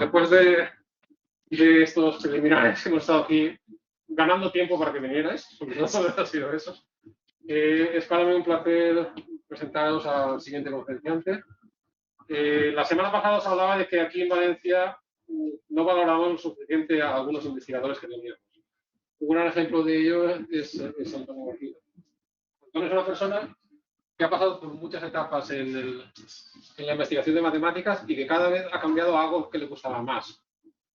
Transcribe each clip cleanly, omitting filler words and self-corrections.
después de estos preliminares, hemos estado aquí ganando tiempo para que vinierais, sobre todo ha sido eso. Es para mí un placer presentaros al siguiente conferenciante. La semana pasada os hablaba de que aquí en Valencia no valoramos lo suficiente a algunos investigadores que teníamos. Un gran ejemplo de ello es Antonio García. Antonio es una persona que ha pasado por muchas etapas en la investigación de matemáticas y que cada vez ha cambiado a algo que le gustaba más,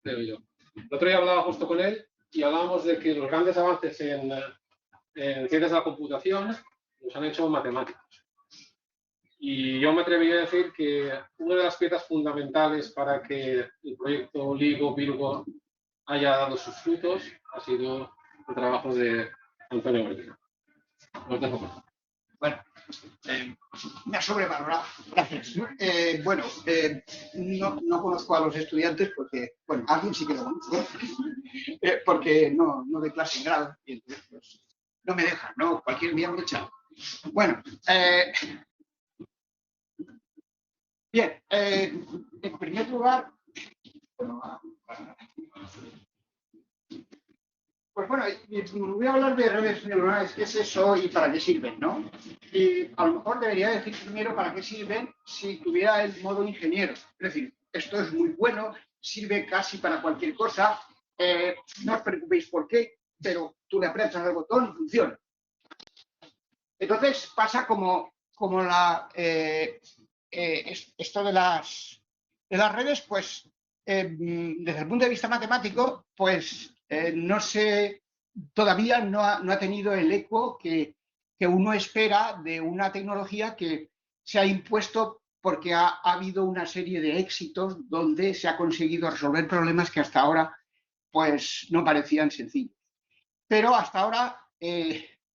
creo yo. El otro día hablaba justo con él y hablábamos de que los grandes avances en ciencias de la computación los han hecho matemáticos. Y yo me atrevería a decir que una de las piezas fundamentales para que el proyecto LIGO Virgo haya dado sus frutos ha sido el trabajo de Antonio García. Os dejo. Bueno, me ha sobrevalorado, gracias. Bueno, no conozco a los estudiantes porque, bueno, alguien sí que lo conozco, porque no doy clase en grado y entonces pues, no me dejan, ¿no? Cualquier día me echan. Bueno, bien, en primer lugar, bueno, pues bueno, voy a hablar de redes neuronales, qué es eso y para qué sirven, ¿no? Y a lo mejor debería decir primero para qué sirven si tuviera el modo ingeniero. Es decir, esto es muy bueno, sirve casi para cualquier cosa, no os preocupéis por qué, pero tú le aprietas al botón y funciona. Entonces pasa como esto de las redes, pues desde el punto de vista matemático, pues todavía no ha tenido el eco que uno espera de una tecnología que se ha impuesto porque ha habido una serie de éxitos donde se ha conseguido resolver problemas que hasta ahora pues no parecían sencillos. Pero hasta ahora,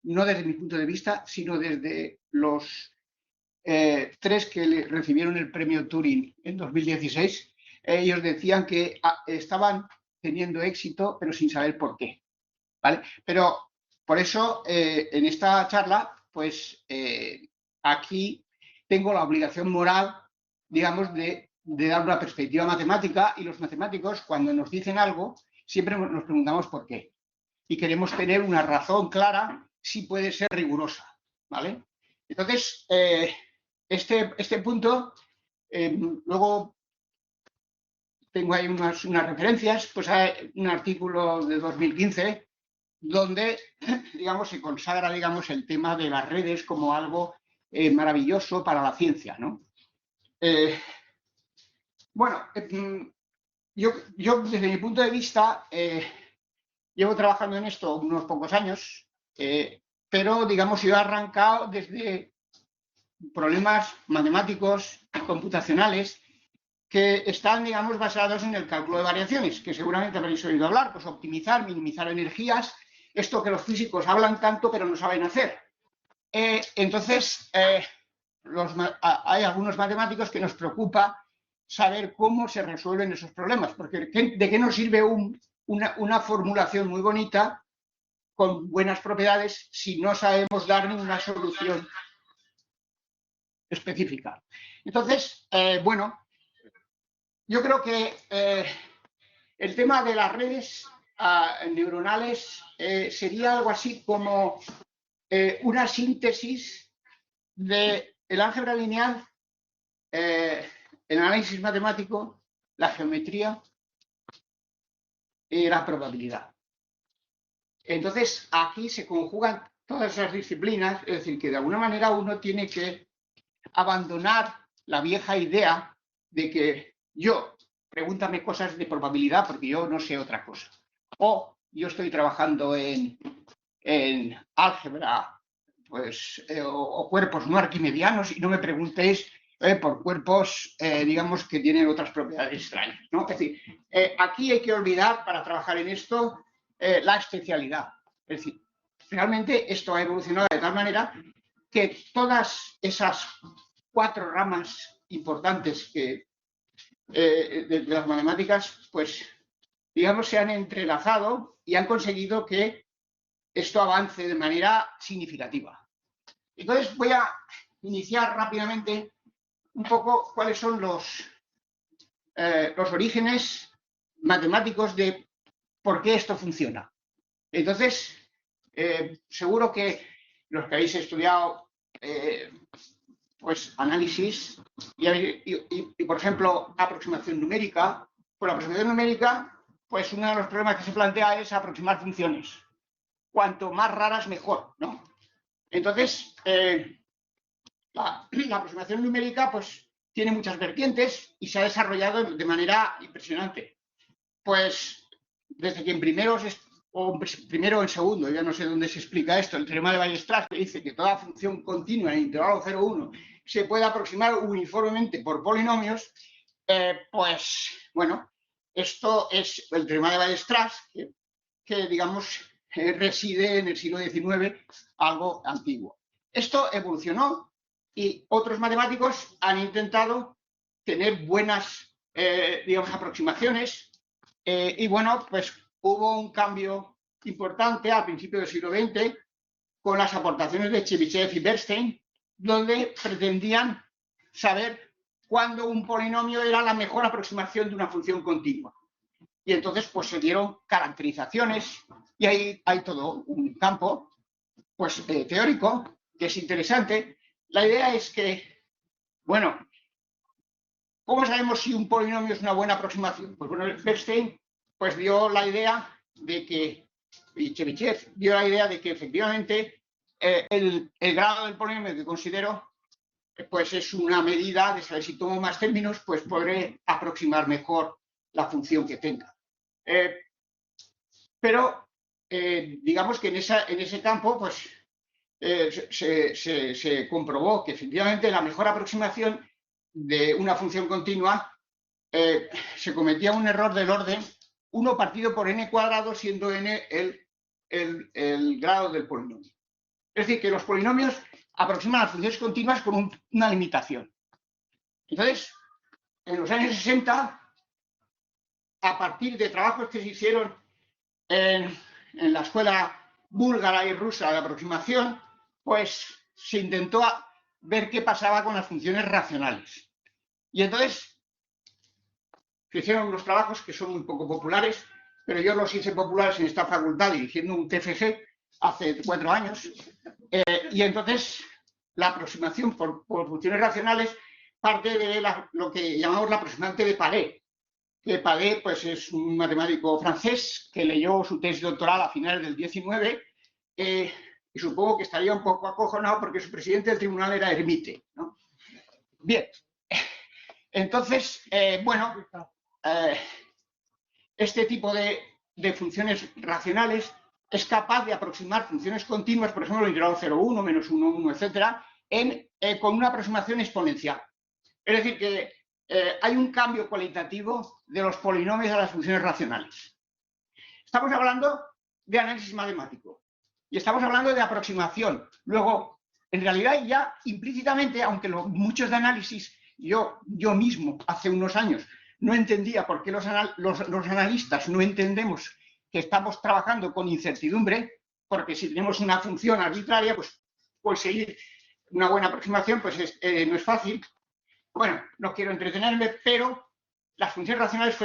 no desde mi punto de vista, sino desde los 3 que recibieron el premio Turing en 2016, ellos decían que estaban teniendo éxito, pero sin saber por qué, ¿vale? Pero por eso, en esta charla, pues aquí tengo la obligación moral, digamos, de dar una perspectiva matemática, y los matemáticos, cuando nos dicen algo, siempre nos preguntamos por qué. Y queremos tener una razón clara si puede ser rigurosa, ¿vale? Entonces, este punto, luego tengo ahí unas referencias, pues hay un artículo de 2015 donde, digamos, se consagra, digamos, el tema de las redes como algo maravilloso para la ciencia, ¿no? Bueno, yo desde mi punto de vista llevo trabajando en esto unos pocos años, pero, digamos, yo he arrancado desde problemas matemáticos y computacionales que están, digamos, basados en el cálculo de variaciones, que seguramente habréis oído hablar, pues optimizar, minimizar energías, esto que los físicos hablan tanto pero no saben hacer. Entonces, hay algunos matemáticos que nos preocupa saber cómo se resuelven esos problemas, porque ¿de qué nos sirve una formulación muy bonita con buenas propiedades si no sabemos dar ninguna solución específica? Entonces, bueno, yo creo que el tema de las redes neuronales sería algo así como una síntesis del álgebra lineal, el análisis matemático, la geometría y la probabilidad. Entonces, aquí se conjugan todas esas disciplinas, es decir, que de alguna manera uno tiene que abandonar la vieja idea de que pregúntame cosas de probabilidad porque yo no sé otra cosa. O yo estoy trabajando en álgebra, pues, o cuerpos no arquimedianos y no me preguntéis por cuerpos, digamos, que tienen otras propiedades extrañas, ¿no? Es decir, aquí hay que olvidar, para trabajar en esto, la especialidad. Es decir, realmente esto ha evolucionado de tal manera que todas esas 4 ramas importantes de las matemáticas, pues, digamos, se han entrelazado y han conseguido que esto avance de manera significativa. Entonces, voy a iniciar rápidamente un poco cuáles son los los orígenes matemáticos de por qué esto funciona. Entonces, seguro que los que habéis estudiado pues análisis y, por ejemplo, aproximación numérica, pues la aproximación numérica, pues uno de los problemas que se plantea es aproximar funciones. Cuanto más raras, mejor, ¿no? Entonces, la aproximación numérica, pues, tiene muchas vertientes y se ha desarrollado de manera impresionante. Pues, desde que en primero o en segundo, ya no sé dónde se explica esto, el teorema de Weierstrass, que dice que toda función continua en el intervalo 0,1 se puede aproximar uniformemente por polinomios, pues, bueno, esto es el teorema de Weierstrass, que digamos, reside en el siglo XIX, algo antiguo. Esto evolucionó y otros matemáticos han intentado tener buenas, digamos, aproximaciones y, bueno, pues hubo un cambio importante al principio del siglo XX con las aportaciones de Chebyshev y Bernstein, donde pretendían saber cuándo un polinomio era la mejor aproximación de una función continua. Y entonces pues se dieron caracterizaciones y ahí hay todo un campo pues teórico que es interesante. La idea es que, bueno, ¿cómo sabemos si un polinomio es una buena aproximación? Pues bueno, Bernstein pues dio la idea de que, y Chebyshev dio la idea de que efectivamente el grado del polinomio que considero pues es una medida de saber si tomo más términos, pues podré aproximar mejor la función que tenga. Pero digamos que en ese campo pues, se comprobó que efectivamente la mejor aproximación de una función continua se cometía un error del orden 1 partido por n cuadrado, siendo n el grado del polinomio. Es decir, que los polinomios aproximan las funciones continuas con una limitación. Entonces, en los años 60, a partir de trabajos que se hicieron en la escuela búlgara y rusa de aproximación, pues se intentó ver qué pasaba con las funciones racionales. Y entonces se hicieron unos trabajos que son muy poco populares, pero yo los hice populares en esta facultad dirigiendo un TFG hace 4 años. Y entonces la aproximación por funciones racionales parte de lo que llamamos la aproximante de Paré. Que Paré pues, es un matemático francés que leyó su tesis doctoral a finales del 19 y supongo que estaría un poco acojonado porque su presidente del tribunal era Hermite, ¿no? Bien, entonces, bueno, este tipo de funciones racionales es capaz de aproximar funciones continuas, por ejemplo, el integral 0,1, menos 1, 1, etcétera, con una aproximación exponencial. Es decir, que hay un cambio cualitativo de los polinomios a las funciones racionales. Estamos hablando de análisis matemático y estamos hablando de aproximación. Luego, en realidad ya implícitamente, aunque muchos de análisis yo mismo hace unos años no entendía por qué los analistas no entendemos que estamos trabajando con incertidumbre, porque si tenemos una función arbitraria, pues conseguir una buena aproximación pues no es fácil. Bueno, no quiero entretenerme, pero las funciones racionales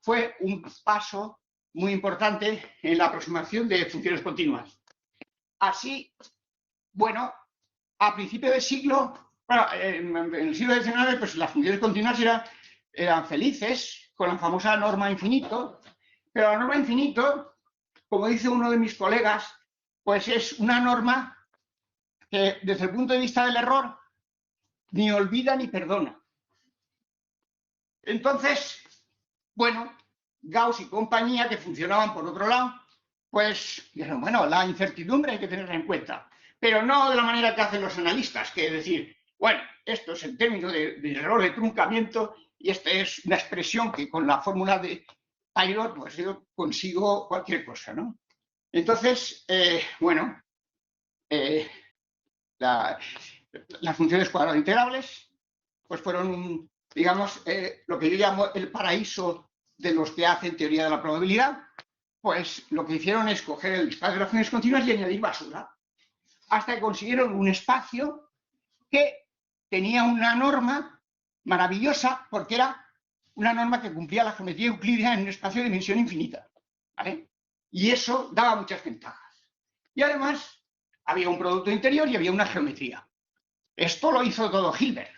fue un paso muy importante en la aproximación de funciones continuas. Así, bueno, a principios del siglo, bueno, en el siglo XIX, pues las funciones continuas eran felices con la famosa norma infinito, pero la norma infinito, como dice uno de mis colegas, pues es una norma que desde el punto de vista del error ni olvida ni perdona. Entonces, bueno, Gauss y compañía, que funcionaban por otro lado, pues dijeron, bueno, la incertidumbre hay que tenerla en cuenta, pero no de la manera que hacen los analistas, que es decir, bueno, esto es el término de error de truncamiento y esta es una expresión que con la fórmula de Taylor, pues yo consigo cualquier cosa, ¿no? Entonces, bueno, las funciones cuadrado integrables, pues fueron, digamos, lo que yo llamo el paraíso de los que hacen teoría de la probabilidad. Pues lo que hicieron es coger el espacio de las funciones continuas y añadir basura, hasta que consiguieron un espacio que tenía una norma maravillosa porque era una norma que cumplía la geometría euclidiana en un espacio de dimensión infinita, ¿vale? Y eso daba muchas ventajas. Y además había un producto interior y había una geometría. Esto lo hizo todo Hilbert,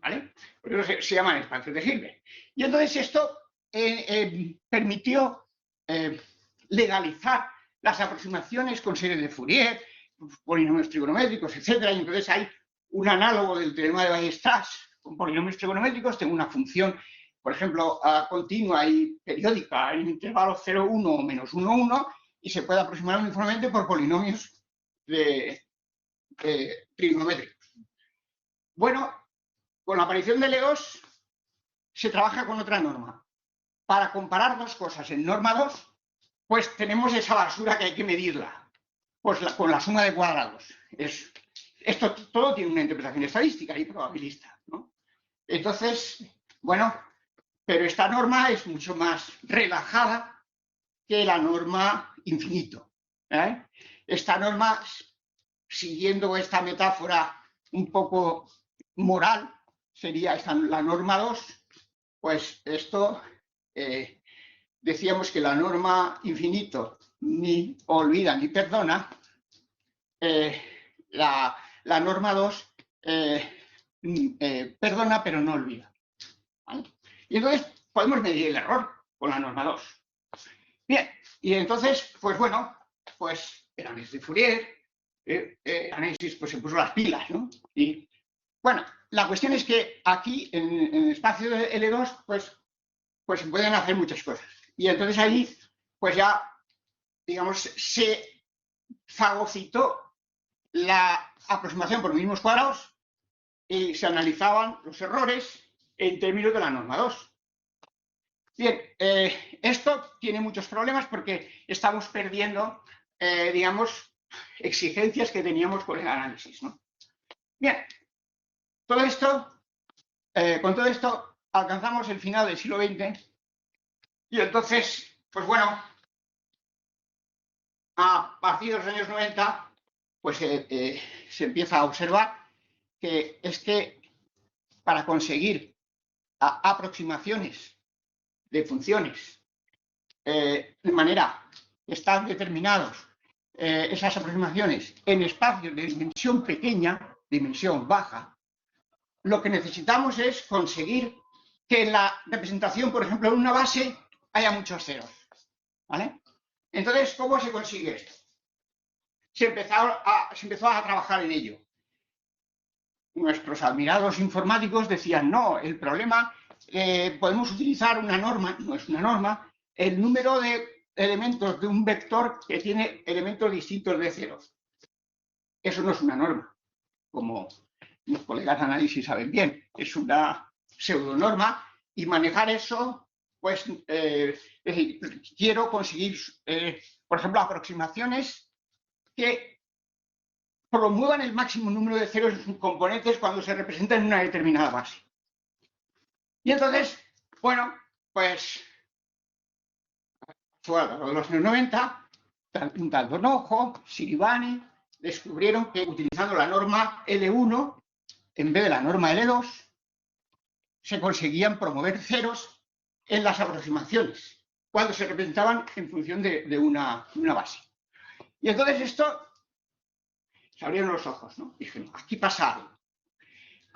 ¿vale? Por eso se llaman espacios de Hilbert. Y entonces esto permitió legalizar las aproximaciones con series de Fourier, polinomios trigonométricos, etc. Y entonces hay un análogo del teorema de Weierstrass con polinomios trigonométricos. Tengo una función, por ejemplo, continua y periódica en intervalo 0, 1 o menos 1, 1, y se puede aproximar uniformemente por polinomios trigonométricos. Bueno, con la aparición de L2 se trabaja con otra norma. Para comparar dos cosas en norma 2, pues tenemos esa basura que hay que medirla, pues con la suma de cuadrados. Esto todo tiene una interpretación estadística y probabilista, ¿no? Entonces, bueno, pero esta norma es mucho más relajada que la norma infinito, ¿eh? Esta norma, siguiendo esta metáfora un poco moral, sería la norma 2, pues esto, decíamos que la norma infinito ni olvida ni perdona, la norma 2 perdona pero no olvida, ¿vale? Y entonces podemos medir el error con la norma 2. Bien, y entonces, pues bueno, pues el análisis de Fourier, análisis, pues se puso las pilas, ¿no? Y bueno, la cuestión es que aquí, en el espacio de L2, pues se pueden hacer muchas cosas. Y entonces ahí, pues ya, digamos, se fagocitó la aproximación por mínimos cuadrados y se analizaban los errores en términos de la norma 2. Bien, esto tiene muchos problemas porque estamos perdiendo, digamos, exigencias que teníamos con el análisis, ¿no? Bien, todo esto, con todo esto alcanzamos el final del siglo XX y entonces, pues bueno, a partir de los años 90, pues se empieza a observar que es que para conseguir aproximaciones de funciones de manera que están determinados esas aproximaciones en espacios de dimensión pequeña, dimensión baja, lo que necesitamos es conseguir que en la representación, por ejemplo, en una base, haya muchos ceros, ¿vale? Entonces, ¿cómo se consigue esto? Se empezó a trabajar en ello. Nuestros admirados informáticos decían, no, el problema, podemos utilizar una norma, no es una norma, el número de elementos de un vector que tiene elementos distintos de ceros. Eso no es una norma, como los colegas de análisis saben bien, es una pseudonorma y manejar eso, pues, es decir, quiero conseguir, por ejemplo, aproximaciones que promuevan el máximo número de ceros en sus componentes cuando se representan en una determinada base. Y entonces, bueno, pues, fue a los años 90, un tal Donojo, Siribane, descubrieron que utilizando la norma L1, en vez de la norma L2, se conseguían promover ceros en las aproximaciones, cuando se representaban en función de una base. Y entonces esto, se abrieron los ojos, ¿no? Dije, aquí pasa algo.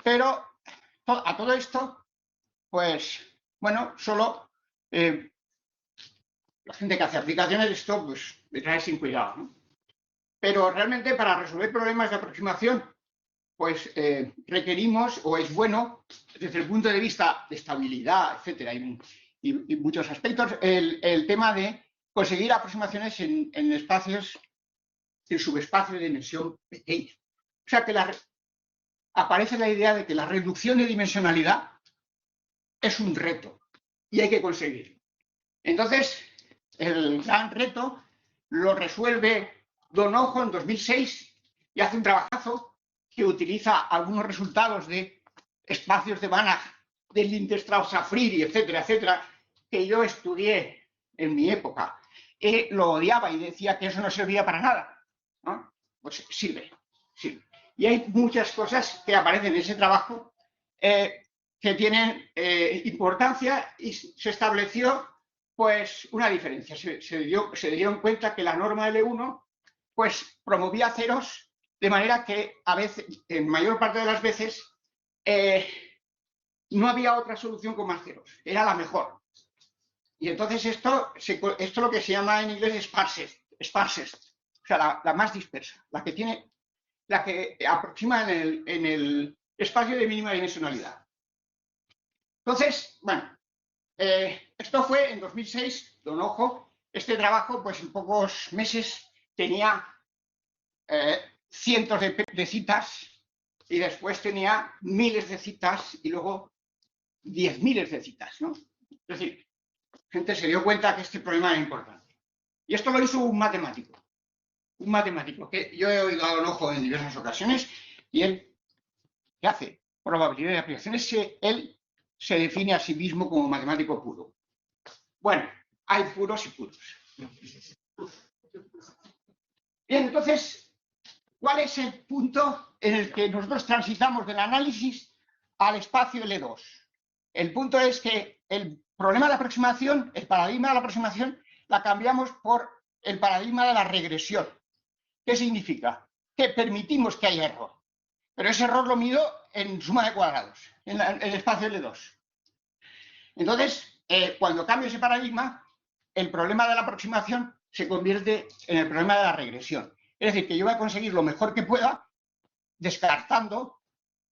Pero a todo esto, pues, bueno, solo la gente que hace aplicaciones de esto, pues, le trae sin cuidado, ¿no? Pero realmente para resolver problemas de aproximación, pues requerimos, o es bueno, desde el punto de vista de estabilidad, etcétera, y muchos aspectos, el tema de conseguir aproximaciones en espacios, en subespacios de dimensión pequeña. O sea que aparece la idea de que la reducción de dimensionalidad es un reto y hay que conseguirlo. Entonces, el gran reto lo resuelve Donojo en 2006 y hace un trabajazo que utiliza algunos resultados de espacios de Banach, del Lindenstrauss-Afriri, etcétera, etcétera, que yo estudié en mi época. Lo odiaba y decía que eso no servía para nada, ¿no? Pues sirve. Y hay muchas cosas que aparecen en ese trabajo que tienen importancia y se estableció pues una diferencia. Se dieron cuenta que la norma L1 pues promovía ceros, de manera que a veces, en mayor parte de las veces, no había otra solución con más ceros, era la mejor. Y entonces esto lo que se llama en inglés sparsest, o sea, la más dispersa, la que aproxima en el espacio de mínima dimensionalidad. Entonces, bueno, esto fue en 2006, don Ojo. Este trabajo, pues en pocos meses tenía cientos de citas y después tenía miles de citas y luego 10.000 de citas, ¿no? Es decir, gente se dio cuenta que este problema era importante. Y esto lo hizo un matemático que yo he oído a don Ojo en diversas ocasiones y él, ¿qué hace? Probabilidad de aplicaciones, él se define a sí mismo como matemático puro. Bueno, hay puros y puros. Bien, entonces, ¿cuál es el punto en el que nosotros transitamos del análisis al espacio L2? El punto es que el problema de la aproximación, el paradigma de la aproximación, la cambiamos por el paradigma de la regresión. ¿Qué significa? Que permitimos que haya error, pero ese error lo mido en suma de cuadrados, en el espacio L2. Entonces, cuando cambio ese paradigma, el problema de la aproximación se convierte en el problema de la regresión. Es decir, que yo voy a conseguir lo mejor que pueda, descartando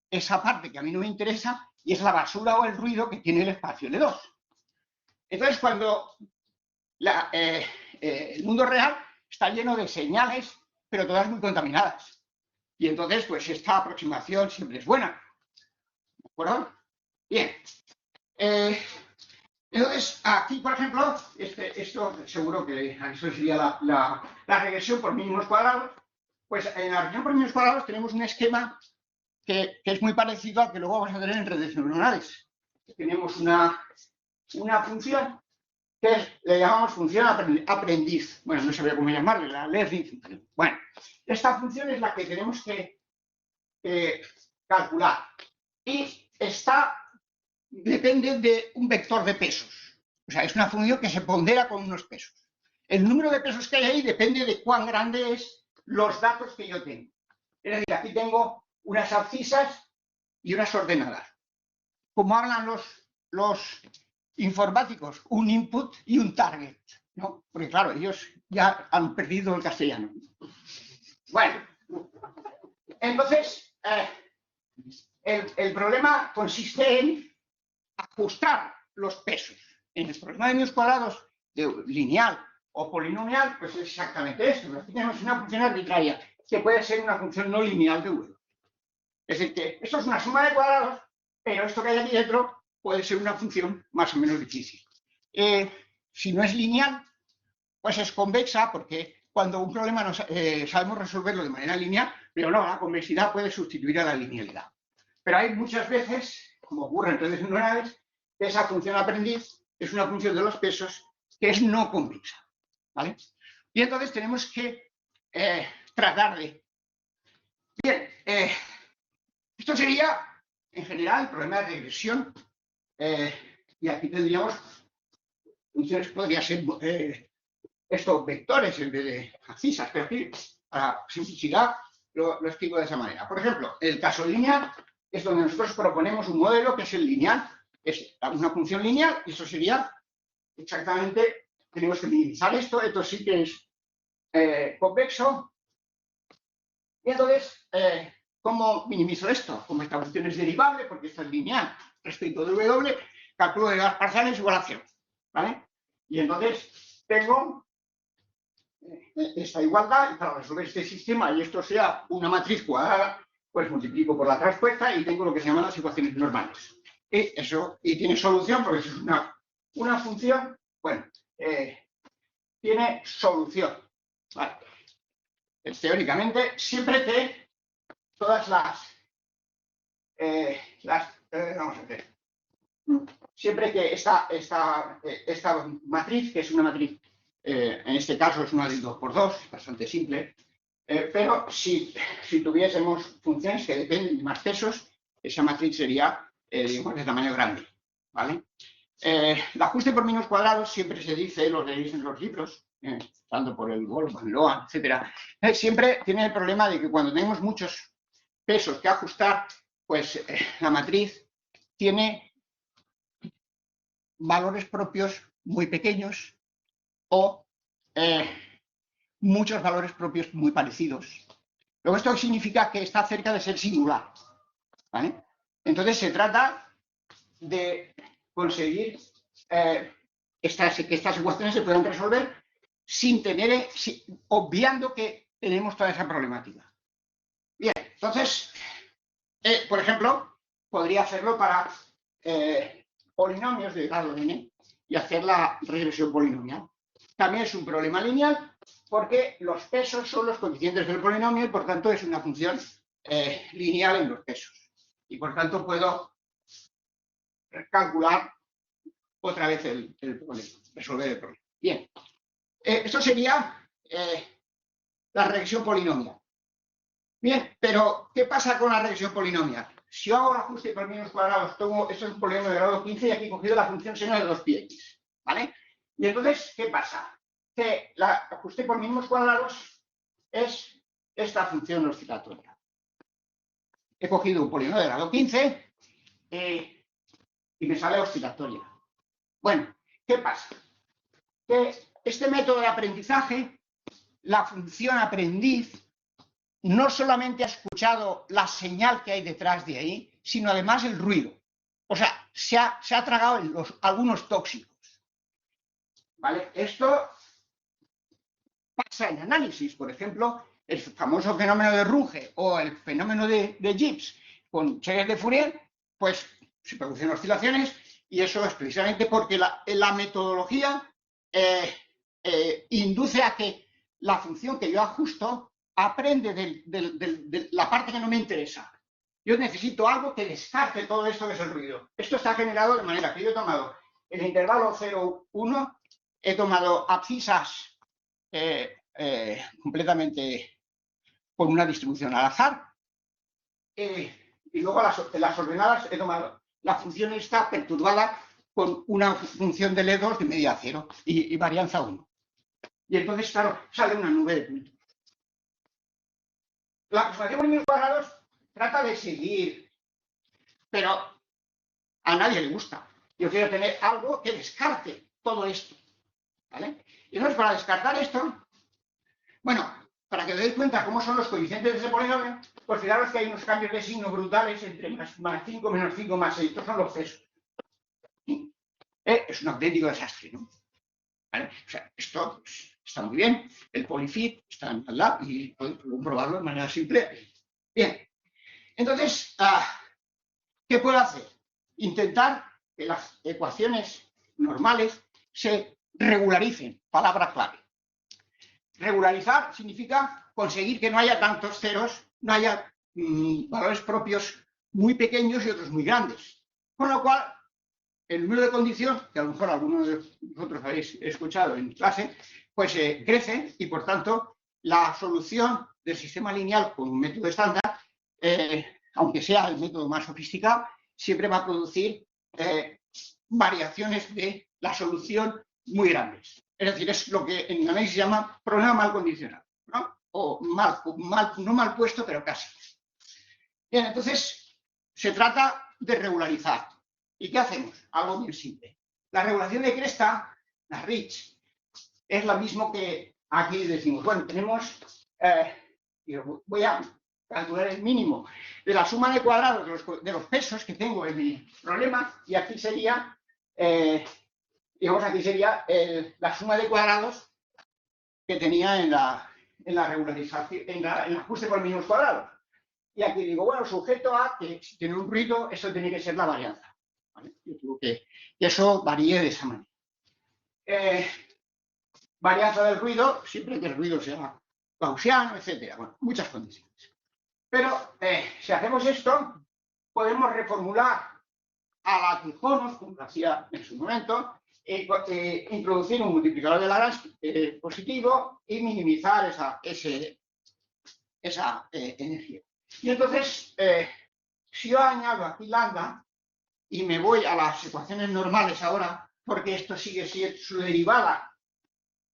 esa parte que a mí no me interesa, y es la basura o el ruido que tiene el espacio L2. Entonces, cuando el mundo real está lleno de señales, pero todas muy contaminadas. Y entonces, pues esta aproximación siempre es buena. ¿De acuerdo? Bien. Entonces, aquí, por ejemplo, esto seguro que eso sería la regresión por mínimos cuadrados. Pues en la regresión por mínimos cuadrados tenemos un esquema que es muy parecido al que luego vamos a tener en redes neuronales. Tenemos una función que le llamamos función aprendiz. Bueno, no sabía cómo llamarle, la learning function. Bueno, esta función es la que tenemos que calcular. Y depende de un vector de pesos. O sea, es una función que se pondera con unos pesos. El número de pesos que hay ahí depende de cuán grande es los datos que yo tengo. Es decir, aquí tengo unas abscisas y unas ordenadas. Como hablan los informáticos, un input y un target, ¿no? Porque claro, ellos ya han perdido el castellano. Bueno, entonces, el problema consiste en ajustar los pesos. En el problema de números cuadrados lineal o polinomial, pues es exactamente esto. Aquí tenemos una función arbitraria que puede ser una función no lineal de V. Es decir, que esto es una suma de cuadrados, pero esto que hay aquí dentro puede ser una función más o menos difícil. Si no es lineal, pues es convexa, porque cuando un problema no sabemos resolverlo de manera lineal, pero no, la convexidad puede sustituir a la linealidad. Pero hay muchas veces, como ocurre en redes neuronales, que esa función aprendiz es una función de los pesos que es no convexa, ¿vale? Y entonces tenemos que tratar de... Bien, esto sería, en general, el problema de regresión. Y aquí tendríamos funciones, podría ser estos vectores en vez de abscisas, pero aquí, para simplicidad, lo escribo de esa manera. Por ejemplo, el caso lineal es donde nosotros proponemos un modelo que es el lineal, es una función lineal, y eso sería exactamente, tenemos que minimizar esto sí que es convexo. Y entonces, ¿cómo minimizo esto? Como esta función es derivable, porque esta es lineal respecto de W, cálculo de las parciales igual a 0, ¿vale? Y entonces tengo esta igualdad, y para resolver este sistema, y esto sea una matriz cuadrada, pues multiplico por la traspuesta y tengo lo que se llaman las ecuaciones normales. Y tiene solución, porque es una función, bueno, tiene solución, ¿vale? Teóricamente, siempre que todas vamos a ver, siempre que esta matriz, que es una matriz, en este caso es una de 2×2, es bastante simple, pero si tuviésemos funciones que dependen de más pesos, esa matriz sería digamos, de tamaño grande, ¿vale? El ajuste por mínimos cuadrados siempre se dice, lo leéis en los libros, tanto por el Goldman, Loan, etcétera, siempre tiene el problema de que cuando tenemos muchos pesos que ajustar, pues la matriz tiene valores propios muy pequeños o muchos valores propios muy parecidos. Luego esto significa que está cerca de ser singular, ¿vale? Entonces se trata de conseguir que estas ecuaciones se puedan resolver sin tener, obviando que tenemos toda esa problemática. Bien, entonces, por ejemplo, podría hacerlo para polinomios de grado n y hacer la regresión polinomial. También es un problema lineal porque los pesos son los coeficientes del polinomio y por tanto es una función lineal en los pesos. Y por tanto puedo calcular otra vez el problema, resolver el problema. Bien, esto sería la regresión polinomial. Bien, pero ¿qué pasa con la regresión polinomial? Si yo hago el ajuste por mínimos cuadrados, esto es un polinomio de grado 15 y aquí he cogido la función seno de 2πx, ¿vale? Y entonces, ¿qué pasa? Que el ajuste por mínimos cuadrados es esta función oscilatoria. He cogido un polinomio de grado 15 y me sale oscilatoria. Bueno, ¿qué pasa? Que este método de aprendizaje, la función aprendiz, no solamente ha escuchado la señal que hay detrás de ahí, sino además el ruido. O sea, se ha tragado algunos tóxicos. ¿Vale? Esto pasa en análisis. Por ejemplo, el famoso fenómeno de Runge o el fenómeno de Gibbs con series de Fourier, pues se producen oscilaciones y eso es precisamente porque la metodología induce a que la función que yo ajusto aprende de la parte que no me interesa. Yo necesito algo que descarte todo esto que es el ruido. Esto está generado de manera que yo he tomado el intervalo 0, 1, he tomado abscisas completamente con una distribución al azar y luego las ordenadas he tomado la función esta perturbada con una función de L2 de media 0 y varianza 1. Y entonces, claro, sale una nube de puntos. La aproximación por mínimos cuadrados trata de seguir, pero a nadie le gusta. Yo quiero tener algo que descarte todo esto, ¿vale? Y entonces, para descartar esto, bueno, para que os deis cuenta cómo son los coeficientes de ese polinomio, pues fijaros que hay unos cambios de signo brutales entre más 5, menos 5, más 6. Estos son los pesos. Es un auténtico desastre, ¿no? ¿Vale? O sea, esto está muy bien, el polyfit está en MATLAB y podemos comprobarlo de manera simple. Bien, entonces, ¿qué puedo hacer? Intentar que las ecuaciones normales se regularicen, palabra clave. Regularizar significa conseguir que no haya tantos ceros, no haya valores propios muy pequeños y otros muy grandes. Con lo cual, el número de condición, que a lo mejor algunos de vosotros habéis escuchado en clase, pues crece y por tanto la solución del sistema lineal con un método estándar, aunque sea el método más sofisticado, siempre va a producir variaciones de la solución muy grandes. Es decir, es lo que en análisis se llama problema mal condicionado, ¿no? O no mal puesto, pero casi. Bien, entonces se trata de regularizar. ¿Y qué hacemos? Algo bien simple. La regulación de cresta, la Rich, es la misma que aquí decimos. Bueno, tenemos, voy a calcular el mínimo de la suma de cuadrados de los pesos que tengo en mi problema y aquí sería, digamos, aquí sería la suma de cuadrados que tenía en la regularización, en el ajuste por mínimos cuadrados. Y aquí digo, bueno, sujeto a que si tiene un ruido, eso tiene que ser la varianza. ¿Vale? Yo creo que eso varíe de esa manera. Varianza del ruido, siempre que el ruido sea gaussiano, etcétera. Bueno, muchas condiciones. Pero si hacemos esto, podemos reformular a la Tijonos, como lo hacía en su momento, introducir un multiplicador de Lagrange positivo y minimizar esa energía. Y entonces, si yo añado aquí lambda, y me voy a las ecuaciones normales ahora, porque esto sigue siendo su derivada,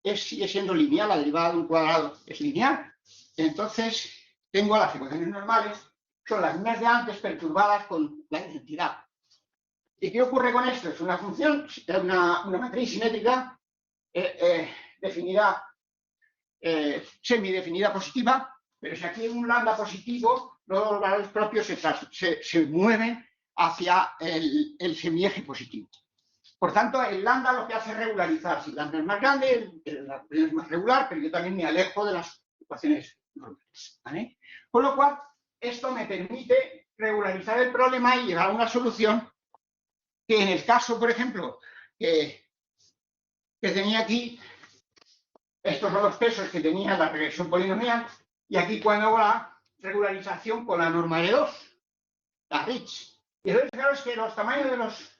sigue siendo lineal, la derivada de un cuadrado es lineal. Entonces, tengo las ecuaciones normales, son las mismas de antes, perturbadas con la identidad. ¿Y qué ocurre con esto? Es una función, una matriz simétrica definida, semidefinida positiva, pero si aquí hay un lambda positivo, los valores propios se mueven hacia el semieje positivo. Por tanto, el lambda lo que hace es regularizar. Si el lambda es más grande, la ecuación es más regular, pero yo también me alejo de las ecuaciones normales, ¿vale? Con lo cual, esto me permite regularizar el problema y llegar a una solución que en el caso, por ejemplo, que tenía aquí, estos son los pesos que tenía la regresión polinomial, y aquí cuando hago la regularización con la norma de 2, la Rich. Y entonces, claro, es que los tamaños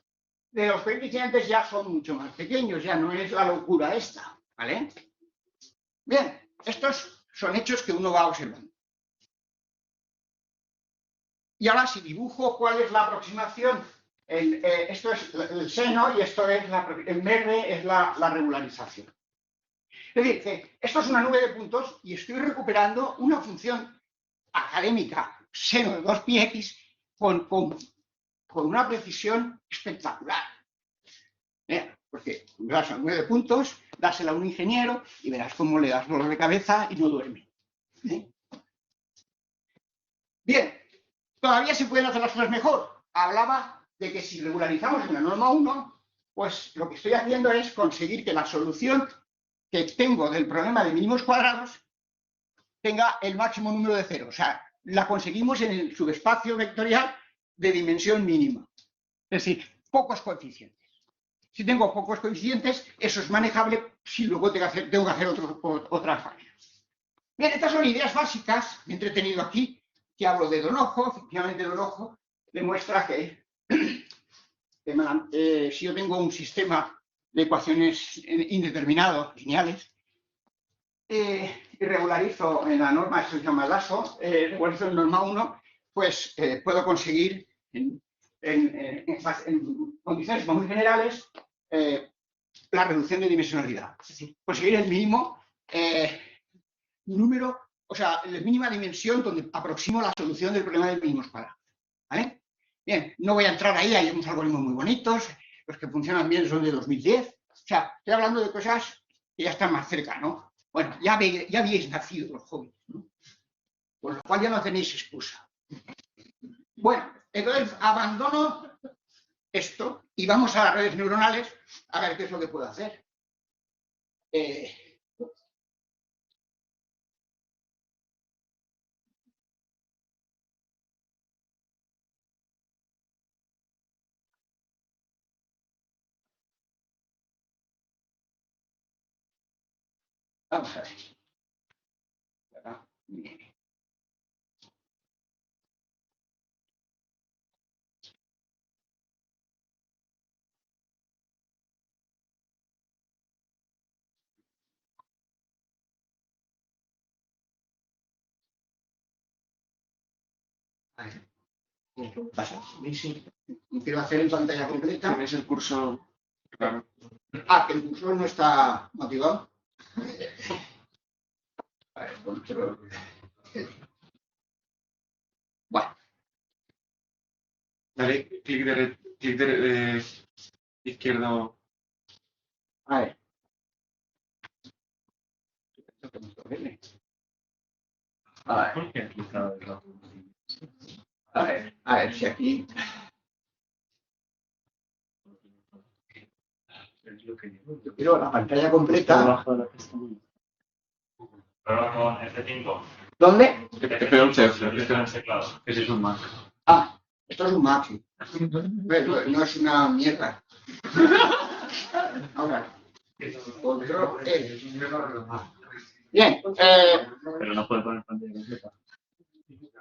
de los coeficientes ya son mucho más pequeños, ya no es la locura esta, ¿vale? Bien, estos son hechos que uno va observando. Y ahora si dibujo cuál es la aproximación, esto es el seno y esto es el verde es la regularización. Es decir, que esto es una nube de puntos y estoy recuperando una función académica, seno de 2πx, con una precisión espectacular. Porque das a 9 puntos, dásela a un ingeniero y verás cómo le das dolor de cabeza y no duerme. Bien, todavía se pueden hacer las cosas mejor. Hablaba de que si regularizamos en la norma 1, pues lo que estoy haciendo es conseguir que la solución que tengo del problema de mínimos cuadrados tenga el máximo número de ceros. O sea, la conseguimos en el subespacio vectorial de dimensión mínima. Es decir, pocos coeficientes. Si tengo pocos coeficientes, eso es manejable si luego tengo que hacer otras variables. Bien, estas son ideas básicas. Me he entretenido aquí, que hablo de Donojo. Efectivamente, Donojo demuestra que si yo tengo un sistema de ecuaciones indeterminados, lineales, y regularizo en la norma, esto se llama LASO, regularizo en norma 1, pues puedo conseguir en condiciones muy generales la reducción de dimensionalidad. Es decir, conseguir el mínimo número, o sea, la mínima dimensión donde aproximo la solución del problema de mínimos cuadrados. ¿Vale? Bien, no voy a entrar ahí, hay unos algoritmos muy bonitos, los que funcionan bien son de 2010. O sea, estoy hablando de cosas que ya están más cerca, ¿no? Bueno, ya habíais nacido los jóvenes, ¿no? Por lo cual ya no tenéis excusa. Bueno, entonces abandono esto y vamos a las redes neuronales a ver qué es lo que puedo hacer. Vamos a ver. ¿Qué pasa? Quiero hacer en pantalla completa. ¿Tienes el curso? Claro. Que el cursor no está motivado. A ver, control. Bueno. Dale clic izquierdo. A ver. A ver si aquí. Yo quiero la pantalla completa. Pero con F5. ¿Dónde? F11. Ese es un Mac. Esto es un Mac. Pero no es una mierda. Ahora. Control Bien. Pero no puede poner pantalla completa.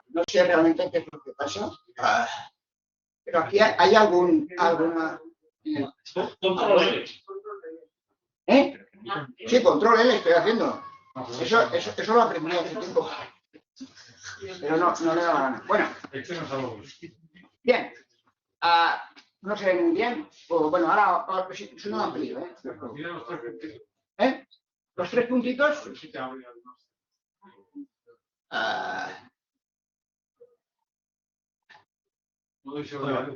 No sé realmente qué es lo que pasa. Pero aquí hay alguna. Control. Sí, control L estoy haciendo. Eso lo aprendí hace tiempo. Pero no le da la gana. Bueno. Bien. no se ve muy bien. O, bueno, ahora si no lo amplío, ¿eh? ¿Eh? Los 3 puntitos. Modo lectura.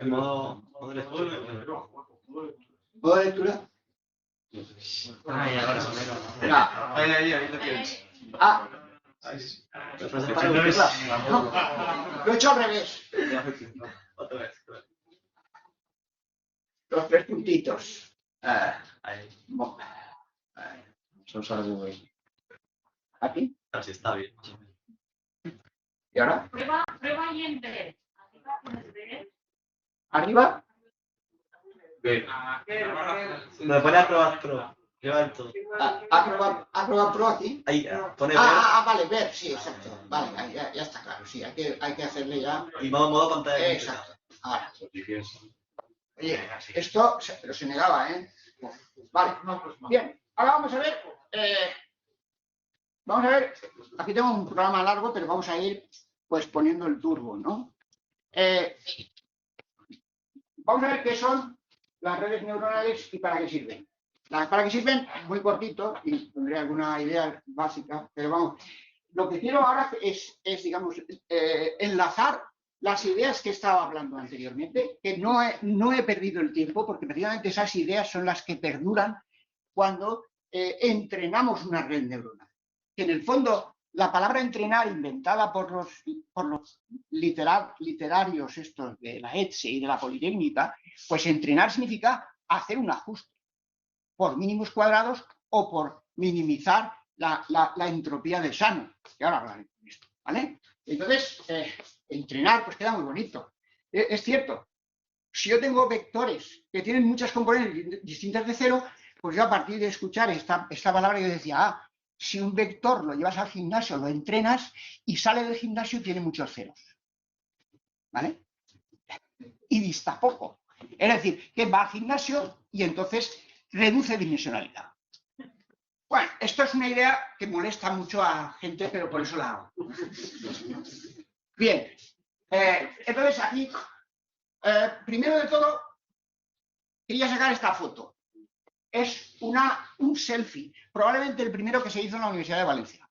¿Modo de lectura? Ay, ahora Ah, Ahí lo tienes. Lo he hecho al revés. Otra vez. Los 3 puntitos. Ahí. Son solo Google. Aquí. Así está bien. ¿Y ahora? Prueba y enter. ¿Arriba? Ve. Me pone a probar pro. Lleva el todo. ¿Aprobar pro aquí? Ahí, pone ver Vale, ver, sí, exacto. Vale, ya está claro, sí, hay que hacerle ya. y modo pantalla. Exacto. Ahora. Oye, esto pero se negaba, ¿eh? Vale, bien. Ahora vamos a ver. Aquí tengo un programa largo, pero vamos a ir pues poniendo el turbo, ¿no? Vamos a ver qué son las redes neuronales y para qué sirven. Para qué sirven, muy cortito, y tendré alguna idea básica, pero vamos. Lo que quiero ahora es digamos, enlazar las ideas que estaba hablando anteriormente, que no he perdido el tiempo, porque precisamente esas ideas son las que perduran cuando entrenamos una red neuronal. Que en el fondo, la palabra entrenar, inventada por los literarios estos de la ETSE y de la Politécnica, pues entrenar significa hacer un ajuste por mínimos cuadrados o por minimizar la entropía de Shannon, que ahora hablaré de esto, ¿vale? Entonces, entrenar, pues queda muy bonito. Es cierto, si yo tengo vectores que tienen muchas componentes distintas de cero, pues yo a partir de escuchar esta palabra yo decía, si un vector lo llevas al gimnasio, lo entrenas y sale del gimnasio y tiene muchos ceros, ¿vale? Y dista poco. Es decir, que va al gimnasio y entonces reduce dimensionalidad. Bueno, esto es una idea que molesta mucho a gente, pero por eso la hago. Bien, entonces aquí, primero de todo, quería sacar esta foto. Es un selfie, probablemente el primero que se hizo en la Universidad de Valencia.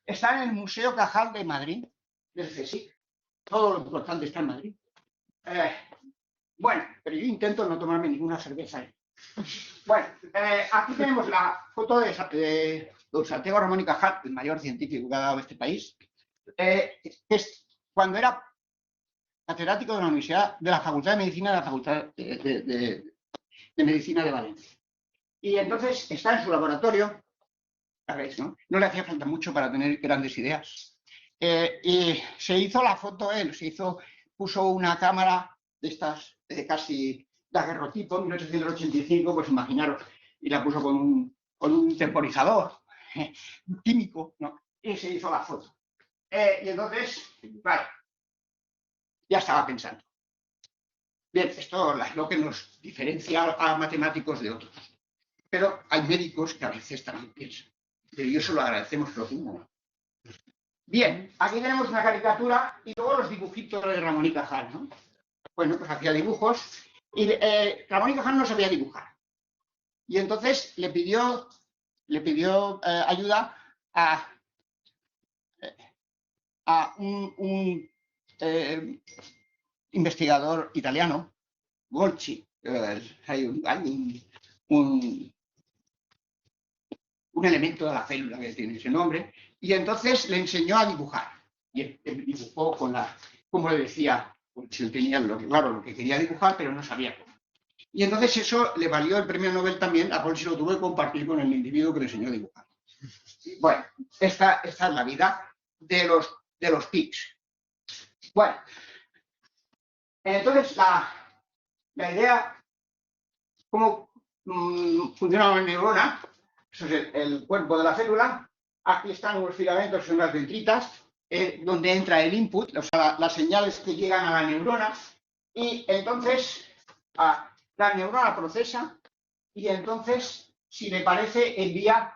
Está en el Museo Cajal de Madrid, del CSIC. Todo lo importante está en Madrid. Bueno, pero yo intento no tomarme ninguna cerveza ahí. Bueno, aquí tenemos la foto de don Santiago Ramón y Cajal, el mayor científico que ha dado este país, que es cuando era catedrático de la Universidad, de la Facultad de Medicina de la Facultad de Medicina de Valencia. Y entonces está en su laboratorio, ¿sabéis, no? No le hacía falta mucho para tener grandes ideas. Y se hizo la foto él, puso una cámara de estas casi daguerrotipo, en 1885, pues imaginaros, y la puso con un temporizador químico, ¿no? Y se hizo la foto. Y entonces, vale, ya estaba pensando. Bien, esto es lo que nos diferencia a matemáticos de otros. Pero hay médicos que a veces también piensan. Y eso lo agradecemos profundamente. Bien, aquí tenemos una caricatura y luego los dibujitos de Ramón y Cajal, ¿no? Bueno, pues hacía dibujos y Ramón y Cajal no sabía dibujar. Y entonces le pidió ayuda a un investigador italiano, Golgi. Hay un elemento de la célula que tiene ese nombre, y entonces le enseñó a dibujar. Y él dibujó como le decía, porque él tenía claro lo que quería dibujar, pero no sabía cómo. Y entonces eso le valió el premio Nobel también, a Paul se lo tuvo que compartir con el individuo que le enseñó a dibujar. Bueno, esta es la vida de los PICs. Bueno, entonces la idea, cómo funciona una neurona, eso es el cuerpo de la célula. Aquí están unos filamentos, son las dendritas, donde entra el input, o sea, las señales que llegan a la neurona, y entonces la neurona procesa, y entonces, si le parece, envía,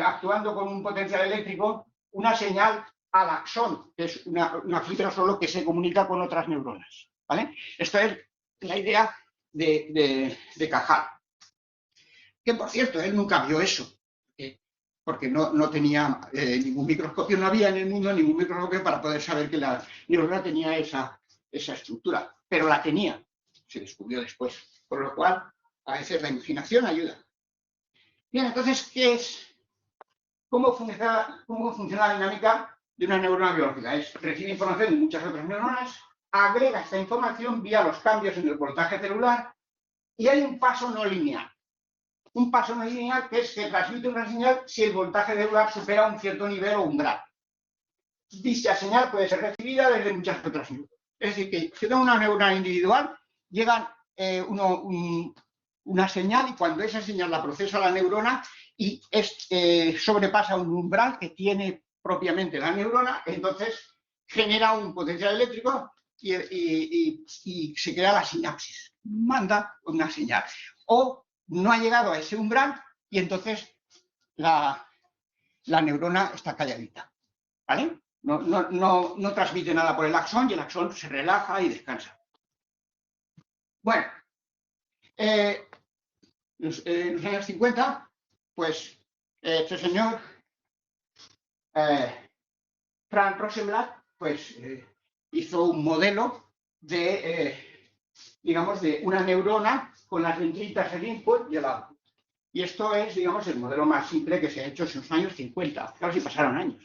actuando con un potencial eléctrico, una señal al axón, que es una fibra solo que se comunica con otras neuronas, ¿vale? Esto es la idea de Cajal. Que, por cierto, él nunca vio eso, porque no tenía ningún microscopio, no había en el mundo ningún microscopio para poder saber que la neurona tenía esa estructura, pero la tenía, se descubrió después, por lo cual a veces la imaginación ayuda. Bien, entonces, ¿cómo funciona la dinámica de una neurona biológica? Recibe información de muchas otras neuronas, agrega esta información vía los cambios en el voltaje celular y hay un paso no lineal. Un paso no lineal que es que transmite una señal si el voltaje celular supera un cierto nivel o umbral. Dicha señal puede ser recibida desde muchas otras neuronas. Es decir, que si tengo una neurona individual, llega una señal y cuando esa señal la procesa la neurona y sobrepasa un umbral que tiene propiamente la neurona, entonces genera un potencial eléctrico y se crea la sinapsis. Manda una señal. O no ha llegado a ese umbral y entonces la neurona está calladita. ¿Vale? No transmite nada por el axón y el axón se relaja y descansa. Bueno, en los años 50, pues este señor, Frank Rosenblatt, pues hizo un modelo digamos, de una neurona con las ventritas, el input y el output. Y esto es, digamos, el modelo más simple que se ha hecho en los años 50. Claro, si pasaron años.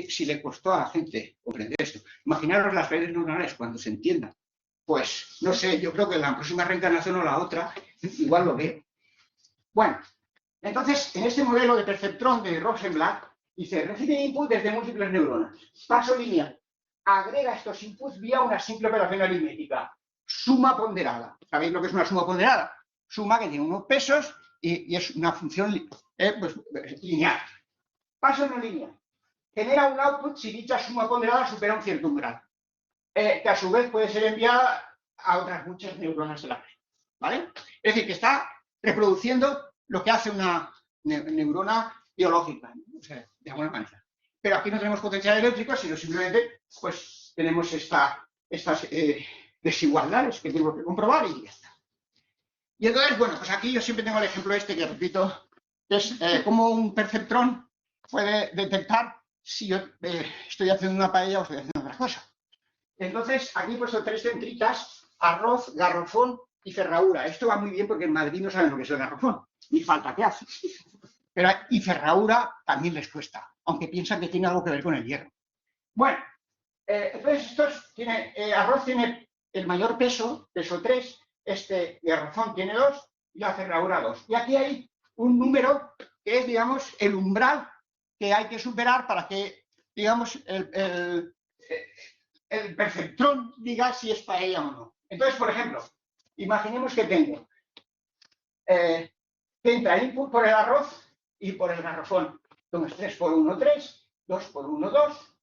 Si le costó a la gente comprender esto. Imaginaros las redes neuronales cuando se entiendan. Pues, no sé, yo creo que la próxima reencarnación o la otra, igual lo veo. Bueno, entonces, en este modelo de perceptrón de Rosenblatt, dice, recibe input desde múltiples neuronas. Paso lineal. Agrega estos inputs vía una simple operación aritmética. Suma ponderada. ¿Sabéis lo que es una suma ponderada? Suma que tiene unos pesos y es una función pues, lineal. Paso no lineal. Genera un output si dicha suma ponderada supera un cierto umbral, que a su vez puede ser enviada a otras muchas neuronas de la red. ¿Vale? Es decir, que está reproduciendo lo que hace una neurona biológica, ¿no? O sea, de alguna manera. Pero aquí no tenemos potencial eléctrico, sino simplemente pues, tenemos estas desigualdades que tenemos que comprobar y ya está. Y entonces, bueno, pues aquí yo siempre tengo el ejemplo este que repito, que es cómo un perceptrón puede detectar si yo estoy haciendo una paella o estoy haciendo otra cosa. Entonces, aquí he puesto 3 centritas, arroz, garrofón y ferradura. Esto va muy bien porque en Madrid no saben lo que es el garrofón, ni falta que hace. Pero y ferradura también les cuesta, aunque piensan que tiene algo que ver con el hierro. Bueno, entonces arroz tiene el mayor peso, peso 3, este garrofón tiene 2 y la ferradura 2. Y aquí hay un número que es, digamos, el umbral que hay que superar para que, digamos, el perceptrón diga si es paella o no. Entonces, por ejemplo, imaginemos que tengo que entra input por el arroz y por el garrofón. Entonces, 3 por 1, 3, 2 por 1, 2,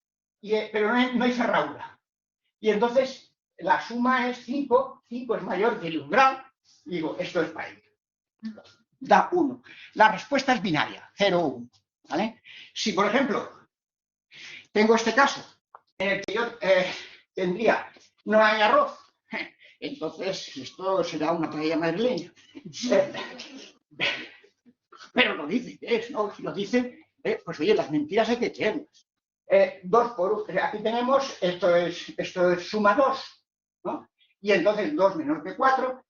pero no hay ferradura. Y entonces, la suma es 5, 5 es mayor que el umbral, y digo, esto es paella. Da 1. La respuesta es binaria, 0 o 1. ¿Vale? Si, por ejemplo, tengo este caso en el que yo tendría, no hay arroz, entonces esto será una paella madrileña. Pero lo dice, ¿no? Si lo dice, pues oye, las mentiras hay que creerlas. 2 por 1, aquí tenemos, esto es suma 2, ¿no? Y entonces 2 menor que 4,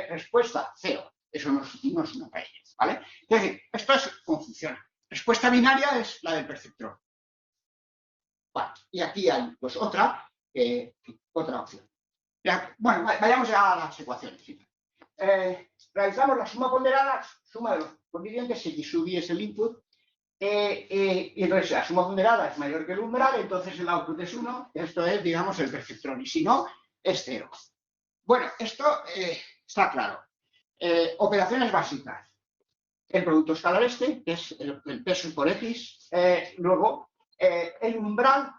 respuesta 0. Eso no es una paella, ¿vale? Es decir, esto es cómo funciona. Respuesta binaria es la del perceptrón. Bueno, y aquí hay pues otra opción. Bueno, vayamos a las ecuaciones. Realizamos la suma ponderada, suma de los coeficientes, x sub i es el input, y entonces la suma ponderada es mayor que el umbral, entonces el output es 1, esto es, digamos, el perceptrón, y si no, es 0. Bueno, esto está claro. Operaciones básicas. El producto escalar que es el peso por x, luego el umbral,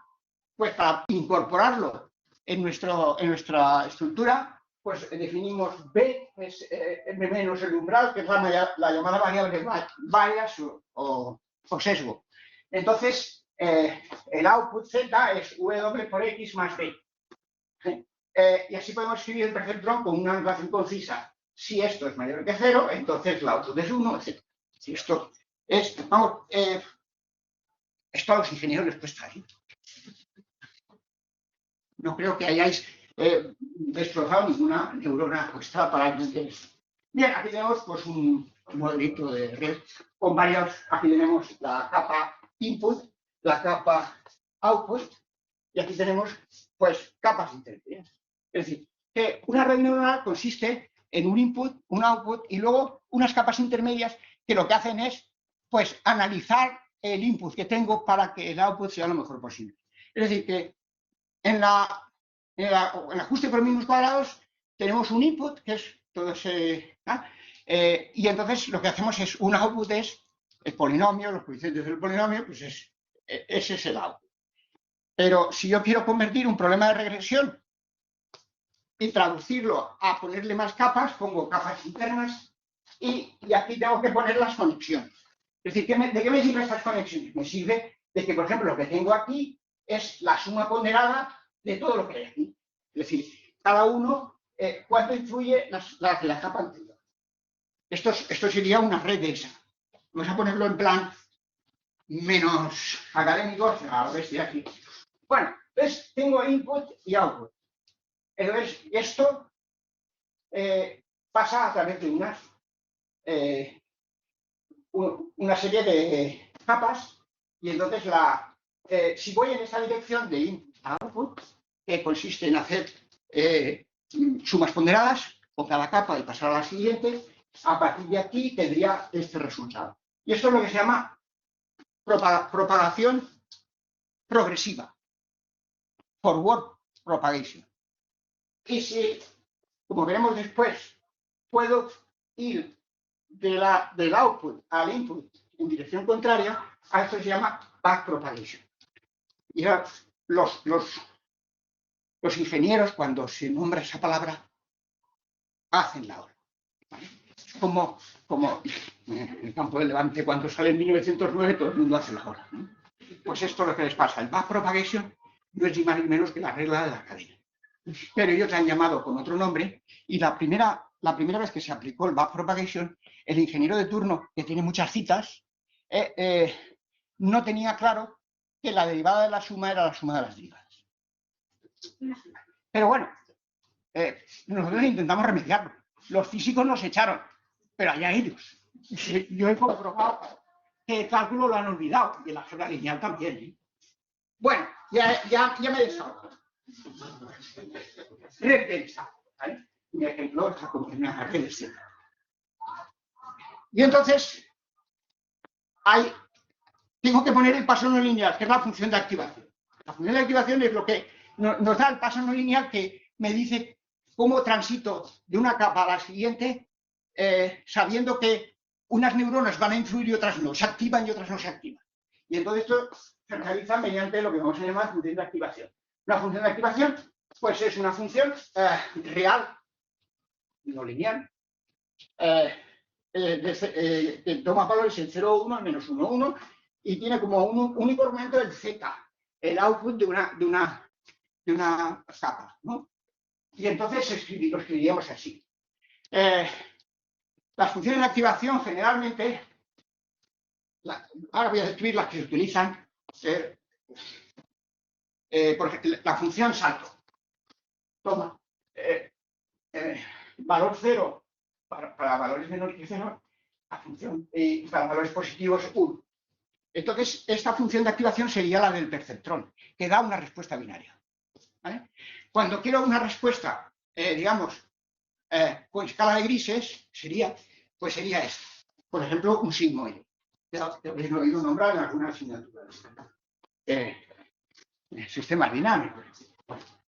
pues para incorporarlo en nuestra estructura, pues definimos B, es M menos el umbral, que es la llamada variable bias o sesgo. Entonces, el output Z es W por X más B. Y así podemos escribir el perceptrón con una notación concisa. Si esto es mayor que 0, entonces la output es 1, etc. Si esto es, vamos, esto a los ingenieros les cuesta, ¿eh? No creo que hayáis destrozado ninguna neurona puesta para entender esto. Bien, aquí tenemos pues un modelito de red con varios, aquí tenemos la capa input, la capa output, y aquí tenemos pues capas intermedias. Es decir, que una red neuronal consiste en un input, un output y luego unas capas intermedias que lo que hacen es pues analizar el input que tengo para que el output sea lo mejor posible. Es decir, que en el ajuste por mínimos cuadrados tenemos un input, que es todo ese... y entonces lo que hacemos es un output es el polinomio, los coeficientes del polinomio, pues ese es el output. Pero si yo quiero convertir un problema de regresión y traducirlo a ponerle más capas, pongo capas internas y aquí tengo que poner las conexiones. Es decir, ¿de qué me sirven estas conexiones? Me sirve de que, por ejemplo, lo que tengo aquí es la suma ponderada de todo lo que hay aquí. Es decir, cada uno, cuánto influye la capa anterior. Esto sería una red de esa. Vamos a ponerlo en plan menos académico, a ver si aquí. Bueno, entonces tengo input y output. Entonces, esto pasa a través de una serie de capas y entonces si voy en esa dirección de input a output, que consiste en hacer sumas ponderadas con cada capa y pasar a la siguiente, a partir de aquí tendría este resultado. Y esto es lo que se llama propagación progresiva, forward propagation. Y si, como veremos después, puedo ir del output al input en dirección contraria, a esto se llama backpropagation. Y los ingenieros, cuando se nombra esa palabra, hacen la hora. ¿Vale? Como en el campo del Levante, cuando sale en 1909, todo el mundo hace la hora, ¿no? Pues esto es lo que les pasa. El backpropagation no es ni más ni menos que la regla de la cadena. Pero ellos la han llamado con otro nombre y la primera vez que se aplicó el backpropagation, el ingeniero de turno, que tiene muchas citas, no tenía claro que la derivada de la suma era la suma de las derivadas. Pero bueno, nosotros intentamos remediarlo. Los físicos nos echaron, pero allá ellos. Yo he comprobado que el cálculo lo han olvidado, y el álgebra lineal también, ¿eh? Bueno, ya me he desahogado. Red densa, ¿vale? Mi ejemplo está como una red densa. Y entonces, tengo que poner el paso no lineal, que es la función de activación. La función de activación es lo que nos da el paso no lineal que me dice cómo transito de una capa a la siguiente, sabiendo que unas neuronas van a influir y otras no, se activan y otras no se activan. Y entonces esto se realiza mediante lo que vamos a llamar función de activación. Una función de activación, pues es una función real, no lineal, que toma valores en 0, 1, menos 1, 1, y tiene como un único argumento el z, el output de una capa, ¿no? Y entonces lo escribiríamos así. Las funciones de activación generalmente, ahora voy a describir las que se utilizan, por ejemplo, la función salto. Toma valor 0 para valores menores que 0, la función, y para valores positivos 1. Entonces, esta función de activación sería la del perceptrón, que da una respuesta binaria. ¿Vale? Cuando quiero una respuesta, digamos, con escala de grises, sería esta. Por ejemplo, un sigmoide. Te habéis oído nombrar en alguna asignatura. Sistemas dinámicos.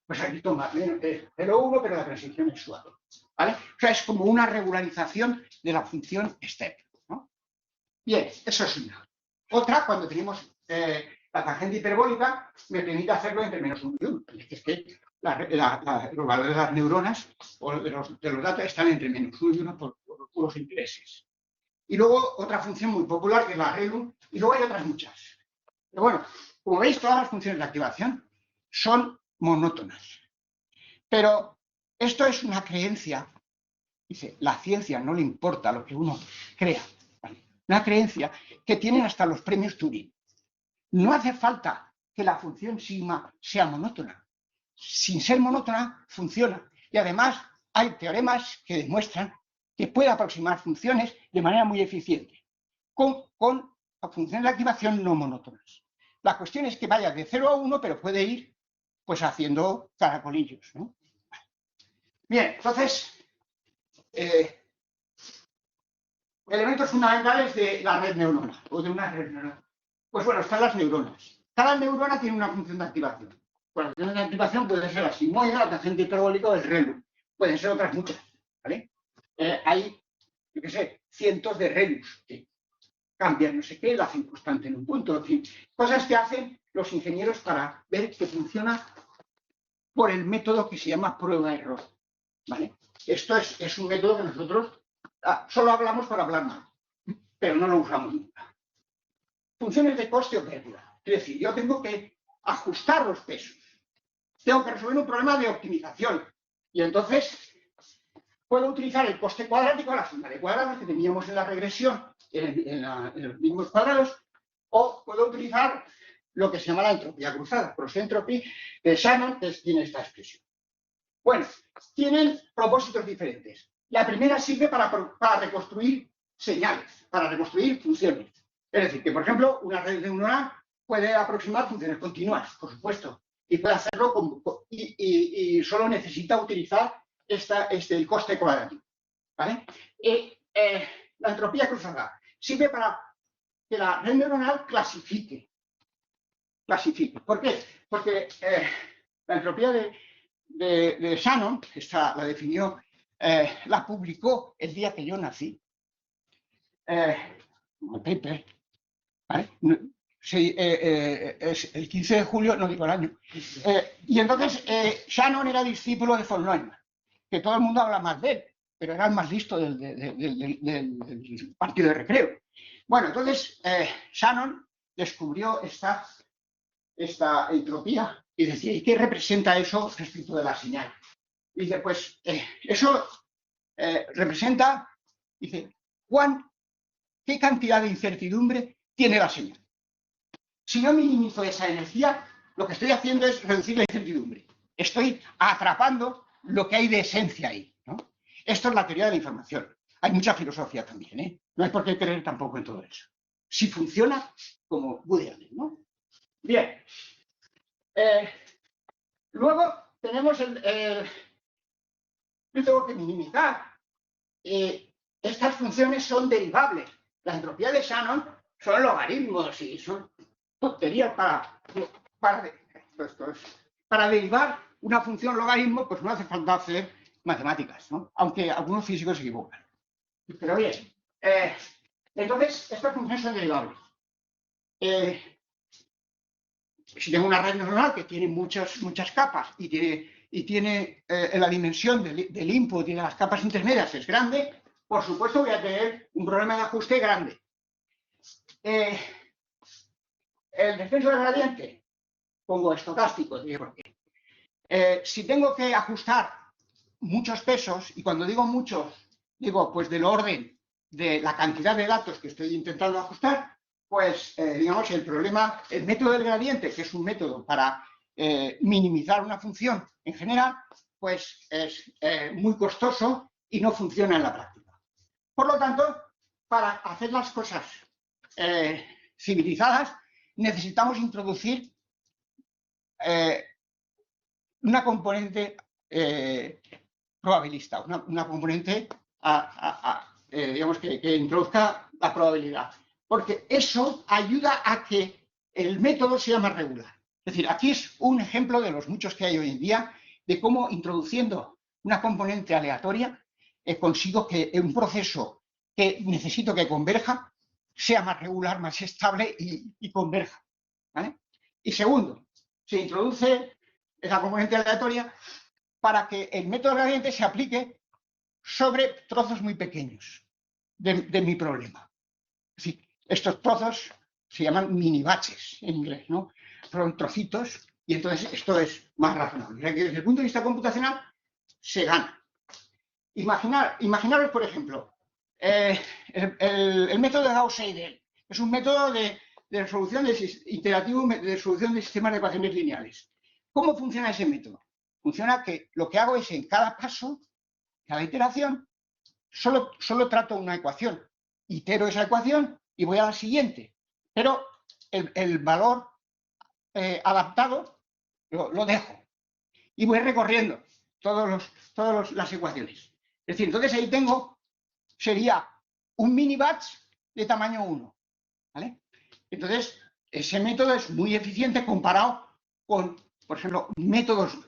Pues aquí toma 0,1, pero la transición es suave. ¿Vale? O sea, es como una regularización de la función step, ¿no? Bien, eso es una. Otra, cuando tenemos la tangente hiperbólica, me permite hacerlo entre menos 1 y 1. Es que los valores de las neuronas o de los datos están entre menos 1 y 1 por puros intereses. Y luego otra función muy popular que es la ReLU, y luego hay otras muchas. Pero bueno, como veis, todas las funciones de activación son monótonas. Pero esto es una creencia. Dice, la ciencia no le importa lo que uno crea. ¿Vale? Una creencia que tienen hasta los premios Turing. No hace falta que la función sigma sea monótona. Sin ser monótona, funciona. Y además hay teoremas que demuestran que puede aproximar funciones de manera muy eficiente, con funciones de activación no monótonas. La cuestión es que vaya de 0 a 1, pero puede ir pues haciendo caracolillos, ¿no? Bien, entonces, elementos fundamentales de la red neuronal, o de una red neuronal. Pues bueno, están las neuronas. Cada neurona tiene una función de activación. Bueno, la función de activación puede ser la sigmoide, la tangente hiperbólica o el ReLU. Pueden ser otras muchas, ¿vale? Hay, yo qué sé, cientos de ReLUs que cambian no sé qué, lo hacen constante en un punto, en fin. Cosas que hacen los ingenieros para ver que funciona por el método que se llama prueba-error, ¿vale? Esto es un método que nosotros solo hablamos para hablar mal, pero no lo usamos nunca. Funciones de coste o pérdida. Es decir, yo tengo que ajustar los pesos. Tengo que resolver un problema de optimización. Y entonces puedo utilizar el coste cuadrático, la suma de cuadrados que teníamos en la regresión, en los mismos cuadrados, o puedo utilizar lo que se llama la entropía cruzada, cross entropy de Shannon, que tiene esta expresión. Bueno, tienen propósitos diferentes. La primera sirve para reconstruir señales, para reconstruir funciones. Es decir, que por ejemplo, una red neuronal puede aproximar funciones continuas, por supuesto, y puede hacerlo y solo necesita utilizar el coste cuadrático, ¿vale? La entropía cruzada sirve para que la red neuronal clasifique. ¿Por qué? Porque la entropía de Shannon, esta la definió, la publicó el día que yo nací, el paper, ¿vale? Sí, es el 15 de julio, no digo el año. Y entonces Shannon era discípulo de von Neumann, que todo el mundo habla más de él, pero era el más listo del partido de recreo. Bueno, entonces Shannon descubrió esta entropía y decía, ¿y qué representa eso respecto de la señal? Y dice, pues eso representa, dice, ¿qué cantidad de incertidumbre tiene la señal? Si yo minimizo esa energía, lo que estoy haciendo es reducir la incertidumbre. Estoy atrapando lo que hay de esencia ahí, ¿no? Esto es la teoría de la información. Hay mucha filosofía también, ¿eh? No hay por qué creer tampoco en todo eso. Si funciona como Woody Allen, ¿no? Bien. Luego tenemos yo tengo que minimizar. Estas funciones son derivables. La entropía de Shannon son logaritmos y son tonterías para derivar una función logaritmo, pues no hace falta hacer matemáticas, ¿no? Aunque algunos físicos se equivocan. Pero bien, entonces estas funciones son derivables. Si tengo una red neuronal que tiene muchas capas y tiene la dimensión del input y de las capas intermedias es grande, por supuesto voy a tener un problema de ajuste grande. El descenso del gradiente, pongo estocástico, porque si tengo que ajustar muchos pesos, y cuando digo muchos, digo pues del orden de la cantidad de datos que estoy intentando ajustar, pues digamos el método del gradiente, que es un método para minimizar una función en general, pues es muy costoso y no funciona en la práctica. Por lo tanto, para hacer las cosas civilizadas, necesitamos introducir una componente probabilista, una componente digamos que introduzca la probabilidad, porque eso ayuda a que el método sea más regular. Es decir, aquí es un ejemplo de los muchos que hay hoy en día de cómo introduciendo una componente aleatoria consigo que un proceso que necesito que converja sea más regular, más estable y converja, ¿vale? Y segundo, se introduce esa componente aleatoria para que el método gradiente se aplique sobre trozos muy pequeños de mi problema. Es decir, estos trozos se llaman mini batches en inglés, ¿no? Son trocitos Y entonces esto es más razonable. O sea que desde el punto de vista computacional se gana. Imaginaros, por ejemplo, el método de Gauss-Seidel. Es un método de resolución iterativo de resolución de sistemas de ecuaciones lineales. ¿Cómo funciona ese método? Funciona que lo que hago es en cada paso, cada iteración, solo trato una ecuación. Itero esa ecuación y voy a la siguiente. Pero el valor adaptado lo dejo. Y voy recorriendo todas las ecuaciones. Es decir, entonces ahí sería un mini batch de tamaño 1. ¿Vale? Entonces, ese método es muy eficiente comparado con, por ejemplo, métodos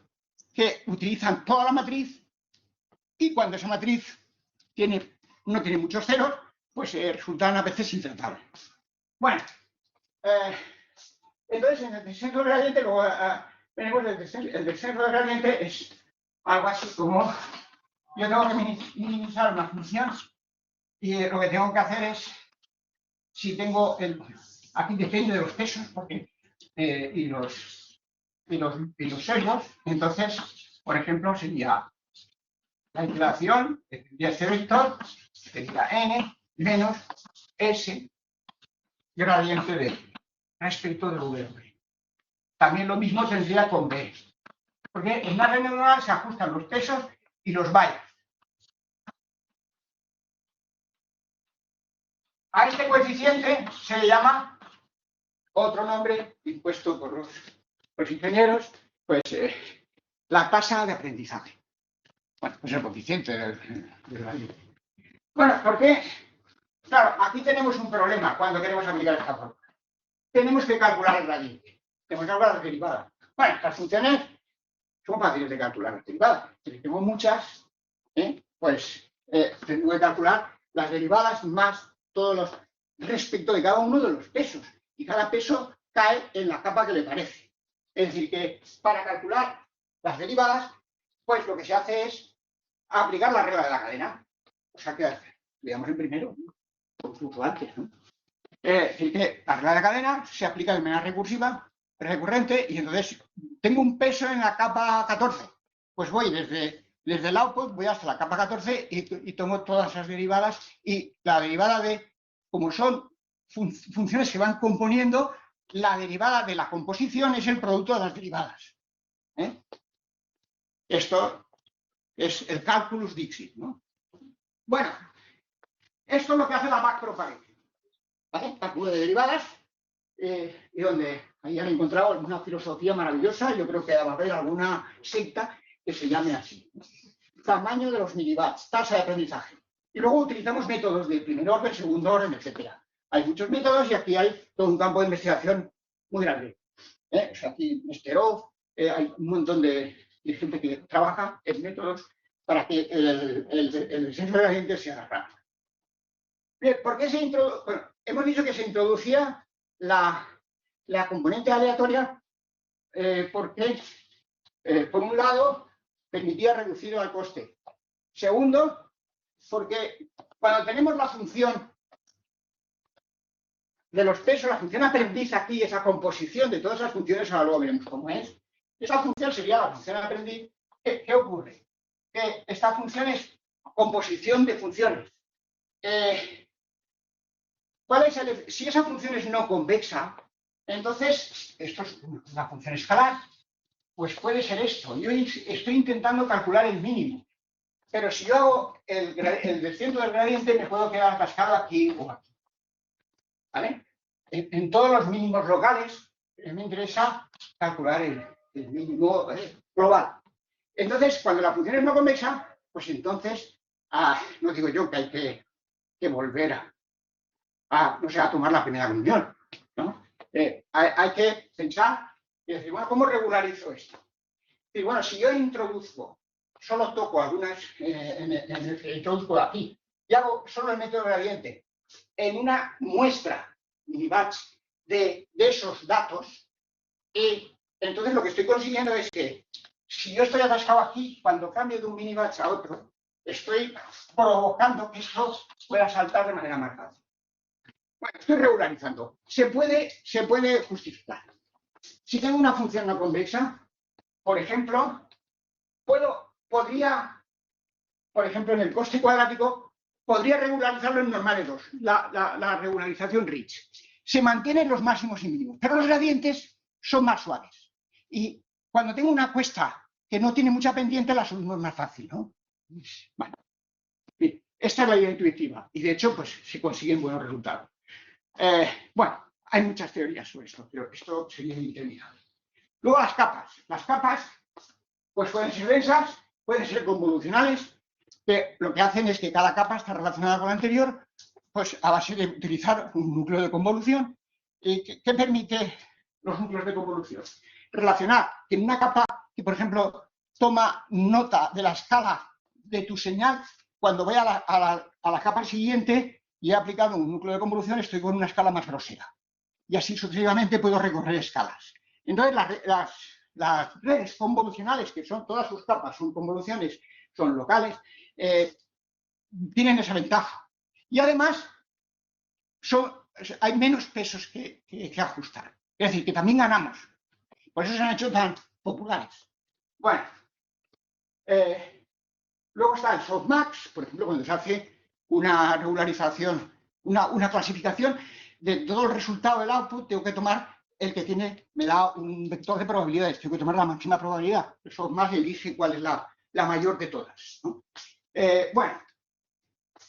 que utilizan toda la matriz y cuando esa matriz no tiene muchos ceros, pues resultan a veces intratables. Bueno, entonces en el descenso del gradiente, luego tenemos el descenso del gradiente es algo así como yo tengo que minimizar una función y lo que tengo que hacer es, si tengo aquí depende de los pesos y los sesgos, entonces, por ejemplo, sería la integración de este vector, sería n menos s gradiente de respecto de v. También lo mismo tendría con b, porque en la red neuronal se ajustan los pesos y los bias. A este coeficiente se le llama otro nombre impuesto por los ingenieros, pues la tasa de aprendizaje. Bueno, pues el coeficiente del gradiente. Bueno, ¿por qué? Claro, aquí tenemos un problema cuando queremos aplicar esta fórmula. Tenemos que calcular el gradiente. Tenemos que calcular las derivadas. Bueno, las funciones son fáciles de calcular las derivadas. Si tengo muchas, pues tengo que calcular las derivadas más todos los respecto de cada uno de los pesos. Y cada peso cae en la capa que le parece. Es decir, que para calcular las derivadas, pues lo que se hace es aplicar la regla de la cadena. O sea que, digamos en primero, incluso antes, ¿no? Es decir, que la regla de la cadena se aplica de manera recurrente, y entonces tengo un peso en la capa 14. Pues voy desde el output, voy hasta la capa 14 y tomo todas esas derivadas, y la derivada como son funciones que van componiendo, la derivada de la composición es el producto de las derivadas. Esto es el calculus Dixit, ¿no? Bueno, esto es lo que hace la backpropagation, ¿vale? Cálculo de derivadas, y donde ahí han encontrado una filosofía maravillosa. Yo creo que va a haber alguna secta que se llame así. Tamaño de los milibatch, tasa de aprendizaje. Y luego utilizamos métodos de primer orden, segundo orden, etc. Hay muchos métodos y aquí hay todo un campo de investigación muy grande. O sea, aquí Nesterov, hay un montón de gente que trabaja en métodos para que el descenso de la gente sea rápido. Bien, ¿por qué se introduce? Bueno, hemos dicho que se introducía la componente aleatoria porque, por un lado, permitía reducir el coste. Segundo, porque cuando tenemos la función de los pesos, la función aprendiz aquí, esa composición de todas esas funciones, ahora luego veremos cómo es, esa función sería la función aprendiz. ¿Qué ocurre? Que esta función es composición de funciones. Si esa función es no convexa, entonces, esto es una función escalar, pues puede ser esto. Yo estoy intentando calcular el mínimo, pero si yo hago el descenso del gradiente, me puedo quedar atascado aquí o aquí. ¿Vale? En todos los mínimos locales, me interesa calcular el mínimo global. Entonces, cuando la función es no convexa, pues entonces, no digo yo que hay que volver no sé, a tomar la primera comunión, ¿no? Hay que pensar y decir, bueno, ¿cómo regularizo esto? Y bueno, si yo introduzco, solo toco algunas, introduzco aquí, y hago solo el método gradiente en una muestra minibatch de esos datos, y entonces lo que estoy consiguiendo es que si yo estoy atascado aquí, cuando cambio de un minibatch a otro, estoy provocando que esto pueda saltar de manera más fácil. Bueno, estoy regularizando. Se puede justificar. si tengo una función no convexa, por ejemplo, podría, por ejemplo, en el coste cuadrático, podría regularizarlo en normales 2, la regularización Rich. Se mantienen los máximos y mínimos, pero los gradientes son más suaves. Y cuando tengo una cuesta que no tiene mucha pendiente, la subimos más fácil, ¿no? Bueno, bien, esta es la idea intuitiva y de hecho pues se consiguen buenos resultados. Bueno, hay muchas teorías sobre esto, pero esto sería interminable. Luego las capas. Las capas pues pueden ser densas, pueden ser convolucionales, que lo que hacen es que cada capa está relacionada con la anterior, pues a base de utilizar un núcleo de convolución. ¿Qué permite los núcleos de convolución? Relacionar que en una capa que, por ejemplo, toma nota de la escala de tu señal, cuando voy a la capa siguiente y he aplicado un núcleo de convolución, estoy con una escala más grosera. Y así sucesivamente puedo recorrer escalas. Entonces, las redes convolucionales, que son todas sus capas, son convoluciones, son locales, tienen esa ventaja. Y además, hay menos pesos que ajustar. Es decir, que también ganamos. Por eso se han hecho tan populares. Bueno, luego está el softmax, por ejemplo, cuando se hace una regularización, una clasificación de todo el resultado del output, tengo que tomar el que me da un vector de probabilidades, tengo que tomar la máxima probabilidad. El softmax elige cuál es la mayor de todas, ¿no? Bueno,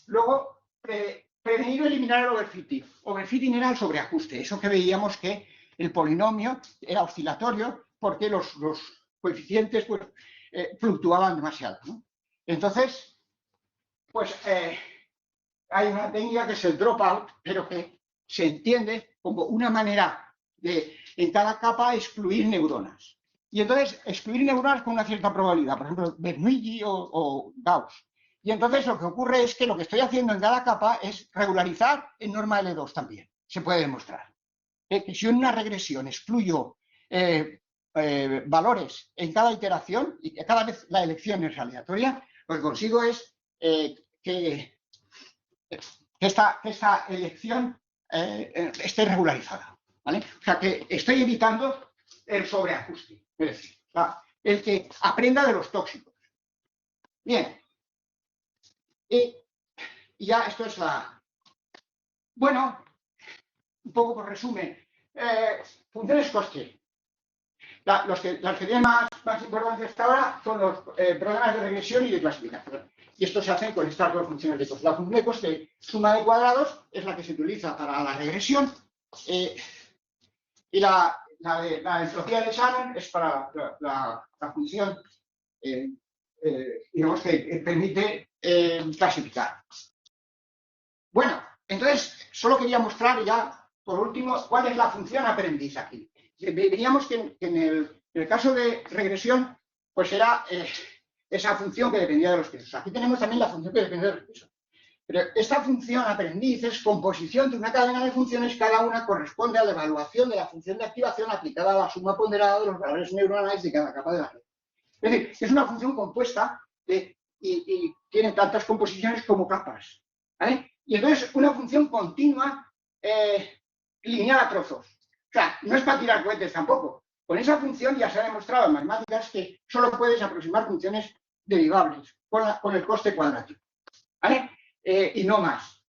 luego, prevenir o eliminar el overfitting. Overfitting era el sobreajuste, eso que veíamos que el polinomio era oscilatorio porque los coeficientes pues, fluctuaban demasiado, ¿no? Entonces, pues hay una técnica que es el dropout, pero que se entiende como una manera de, en cada capa, excluir neuronas. Y entonces, excluir neuronas con una cierta probabilidad, por ejemplo, Bernoulli o Gauss. Y entonces lo que ocurre es que lo que estoy haciendo en cada capa es regularizar en norma L2 también. Se puede demostrar. Que si en una regresión excluyo valores en cada iteración y que cada vez la elección es aleatoria, lo que consigo es que esta elección esté regularizada, ¿vale? O sea, que estoy evitando el sobreajuste, es decir, el que aprenda de los tóxicos. Bien. Y ya esto es bueno, un poco por resumen, funciones coste. Las que tienen más importancia hasta ahora son los problemas de regresión y de clasificación. Y esto se hace con estas dos funciones de coste. La función de coste suma de cuadrados es la que se utiliza para la regresión y la entropía de Shannon es para la función digamos que permite clasificar. Bueno, entonces solo quería mostrar ya, por último, cuál es la función aprendiz aquí. Veríamos que en el caso de regresión, pues era esa función que dependía de los pesos. Aquí tenemos también la función que depende de los pesos. Pero esta función aprendiz es composición de una cadena de funciones, cada una corresponde a la evaluación de la función de activación aplicada a la suma ponderada de los valores neuronales de cada capa de la red. Es decir, es una función compuesta y tiene tantas composiciones como capas, ¿vale? Y entonces una función continua lineal a trozos. O sea, no es para tirar cohetes tampoco. Con esa función ya se ha demostrado en matemáticas que solo puedes aproximar funciones derivables con el coste cuadrático, ¿vale? Y no más.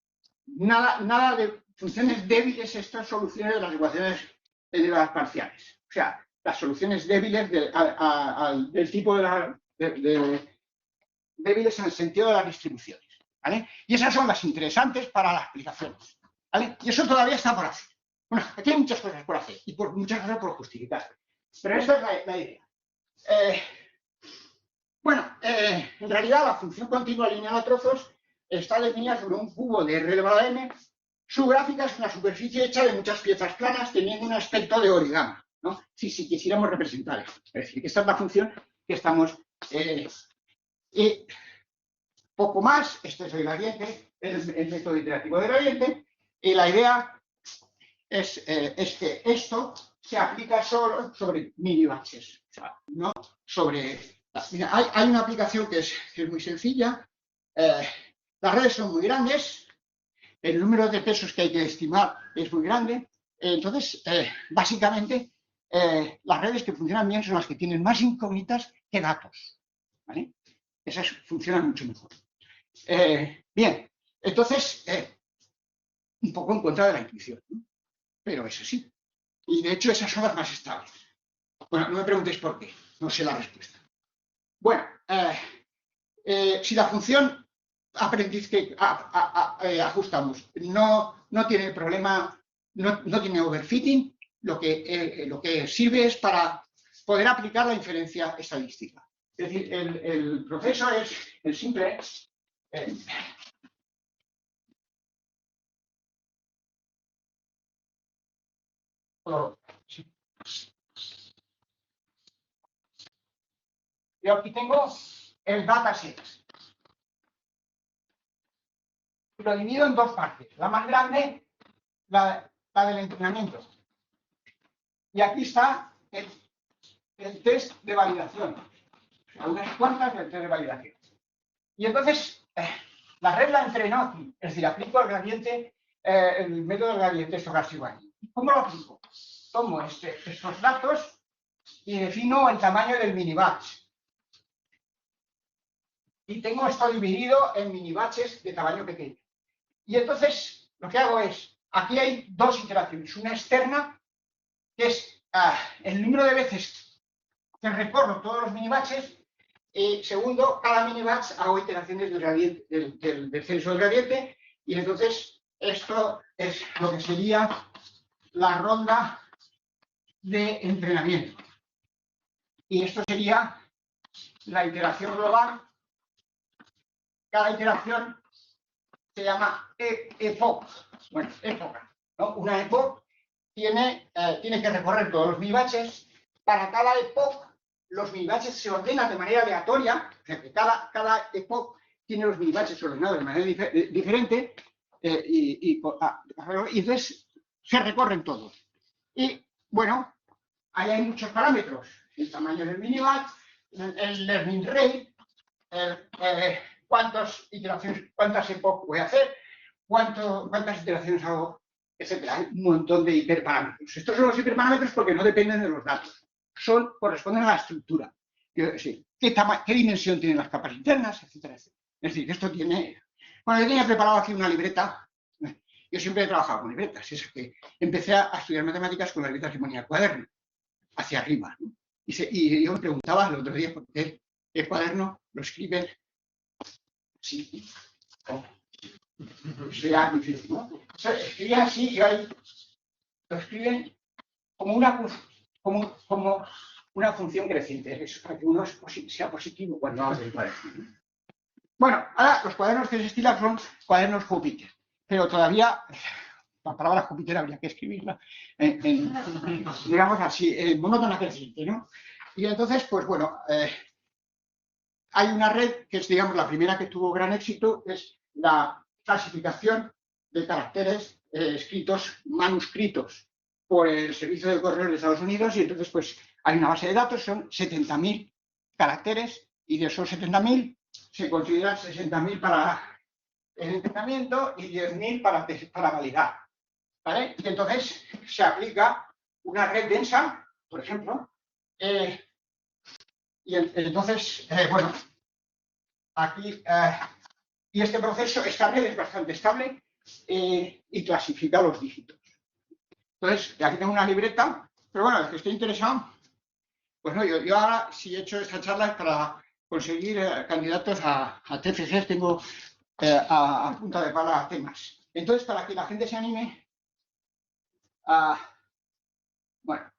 Nada de funciones débiles, estas soluciones de las ecuaciones de las parciales. O sea, las soluciones débiles del tipo débiles en el sentido de las distribuciones, ¿vale? Y esas son las interesantes para las aplicaciones, ¿vale? Y eso todavía está por hacer. Bueno, aquí hay muchas cosas por hacer y muchas cosas por justificar. Pero esta es la idea. Bueno, en realidad la función continua lineal a trozos está definida sobre un cubo de R elevado a n. Su gráfica es una superficie hecha de muchas piezas planas teniendo un aspecto de origami, ¿no? Si quisiéramos representar esto. Es decir, que esta es la función que estamos... y poco más, este es el gradiente, el método iterativo de gradiente, y la idea es que esto se aplica solo sobre minibatches, o sea, no sobre... Mira, hay una aplicación que es muy sencilla, las redes son muy grandes, el número de pesos que hay que estimar es muy grande, entonces, básicamente, las redes que funcionan bien son las que tienen más incógnitas que datos, ¿vale? Esas funcionan mucho mejor. Bien, entonces, un poco en contra de la intuición, ¿no? Pero es así. Y de hecho esas son las más estables. Bueno, no me preguntéis por qué, no sé la respuesta. Bueno, si la función aprendiz que ajustamos no tiene problema, no tiene overfitting, lo que sirve es para poder aplicar la inferencia estadística. Es decir, el proceso es el simple. Sí. Yo aquí tengo el dataset. Lo divido en dos partes. La más grande, la del entrenamiento. Y aquí está el test de validación. Unas cuantas del test de validación. Y entonces, la red la entreno aquí. Es decir, aplico el gradiente, el método del gradiente estocástico aquí. ¿Cómo lo aplico? Tomo estos datos y defino el tamaño del minibatch. Y tengo esto dividido en minibatches de tamaño pequeño. Y entonces, lo que hago es, aquí hay dos iteraciones. Una externa, que es el número de veces que recorro todos los minibatches. Y segundo, cada minibatch hago iteraciones del censo del gradiente. Y entonces, esto es lo que sería la ronda de entrenamiento. Y esto sería la iteración global. Cada iteración se llama epoch. Bueno, época, ¿no? Una epoch tiene que recorrer todos los minibatches. Para cada epoch, los minibatches se ordenan de manera aleatoria. O sea que cada epoch tiene los minibatches ordenados de manera diferente. Y entonces se recorren todos. Y bueno, ahí hay muchos parámetros. El tamaño del minibatch, el learning rate, cuántas epoch voy a hacer, cuántas iteraciones hago, etcétera. Hay un montón de hiperparámetros. Estos son los hiperparámetros porque no dependen de los datos. Corresponden a la estructura. Sí, ¿qué dimensión tienen las capas internas, etcétera, etcétera? Es decir, esto tiene... Bueno, yo tenía preparado aquí una libreta. Yo siempre he trabajado con libretas. Es que empecé a estudiar matemáticas con las libretas que ponía el cuaderno, hacia arriba, ¿no? Y yo me preguntaba el otro día por qué el cuaderno lo escriben así. Sería difícil, ¿no? O sea, escribían así y ahí lo escriben como una función creciente. Eso para que uno sea positivo cuando habla del cuaderno. Bueno, ahora los cuadernos que se estilan son cuadernos Júpiter. Pero todavía la palabra Júpiter habría que escribirla digamos así, monótona creciente, ¿no? Y entonces, pues bueno, hay una red que es, digamos, la primera que tuvo gran éxito, es la clasificación de caracteres escritos, manuscritos por el Servicio de Correos de Estados Unidos, y entonces, pues, hay una base de datos, son 70.000 caracteres, y de esos 70.000 se consideran 60.000 para el entrenamiento y 10.000 para validar, ¿vale? Y entonces se aplica una red densa, por ejemplo, y entonces, bueno, aquí, y este proceso, esta red es bastante estable y clasifica los dígitos. Entonces, aquí tengo una libreta, pero bueno, el que esté interesado, pues no, yo ahora sí he hecho esta charla es para conseguir candidatos a TFGs, tengo a punta de pala temas. Entonces, para que la gente se anime, bueno,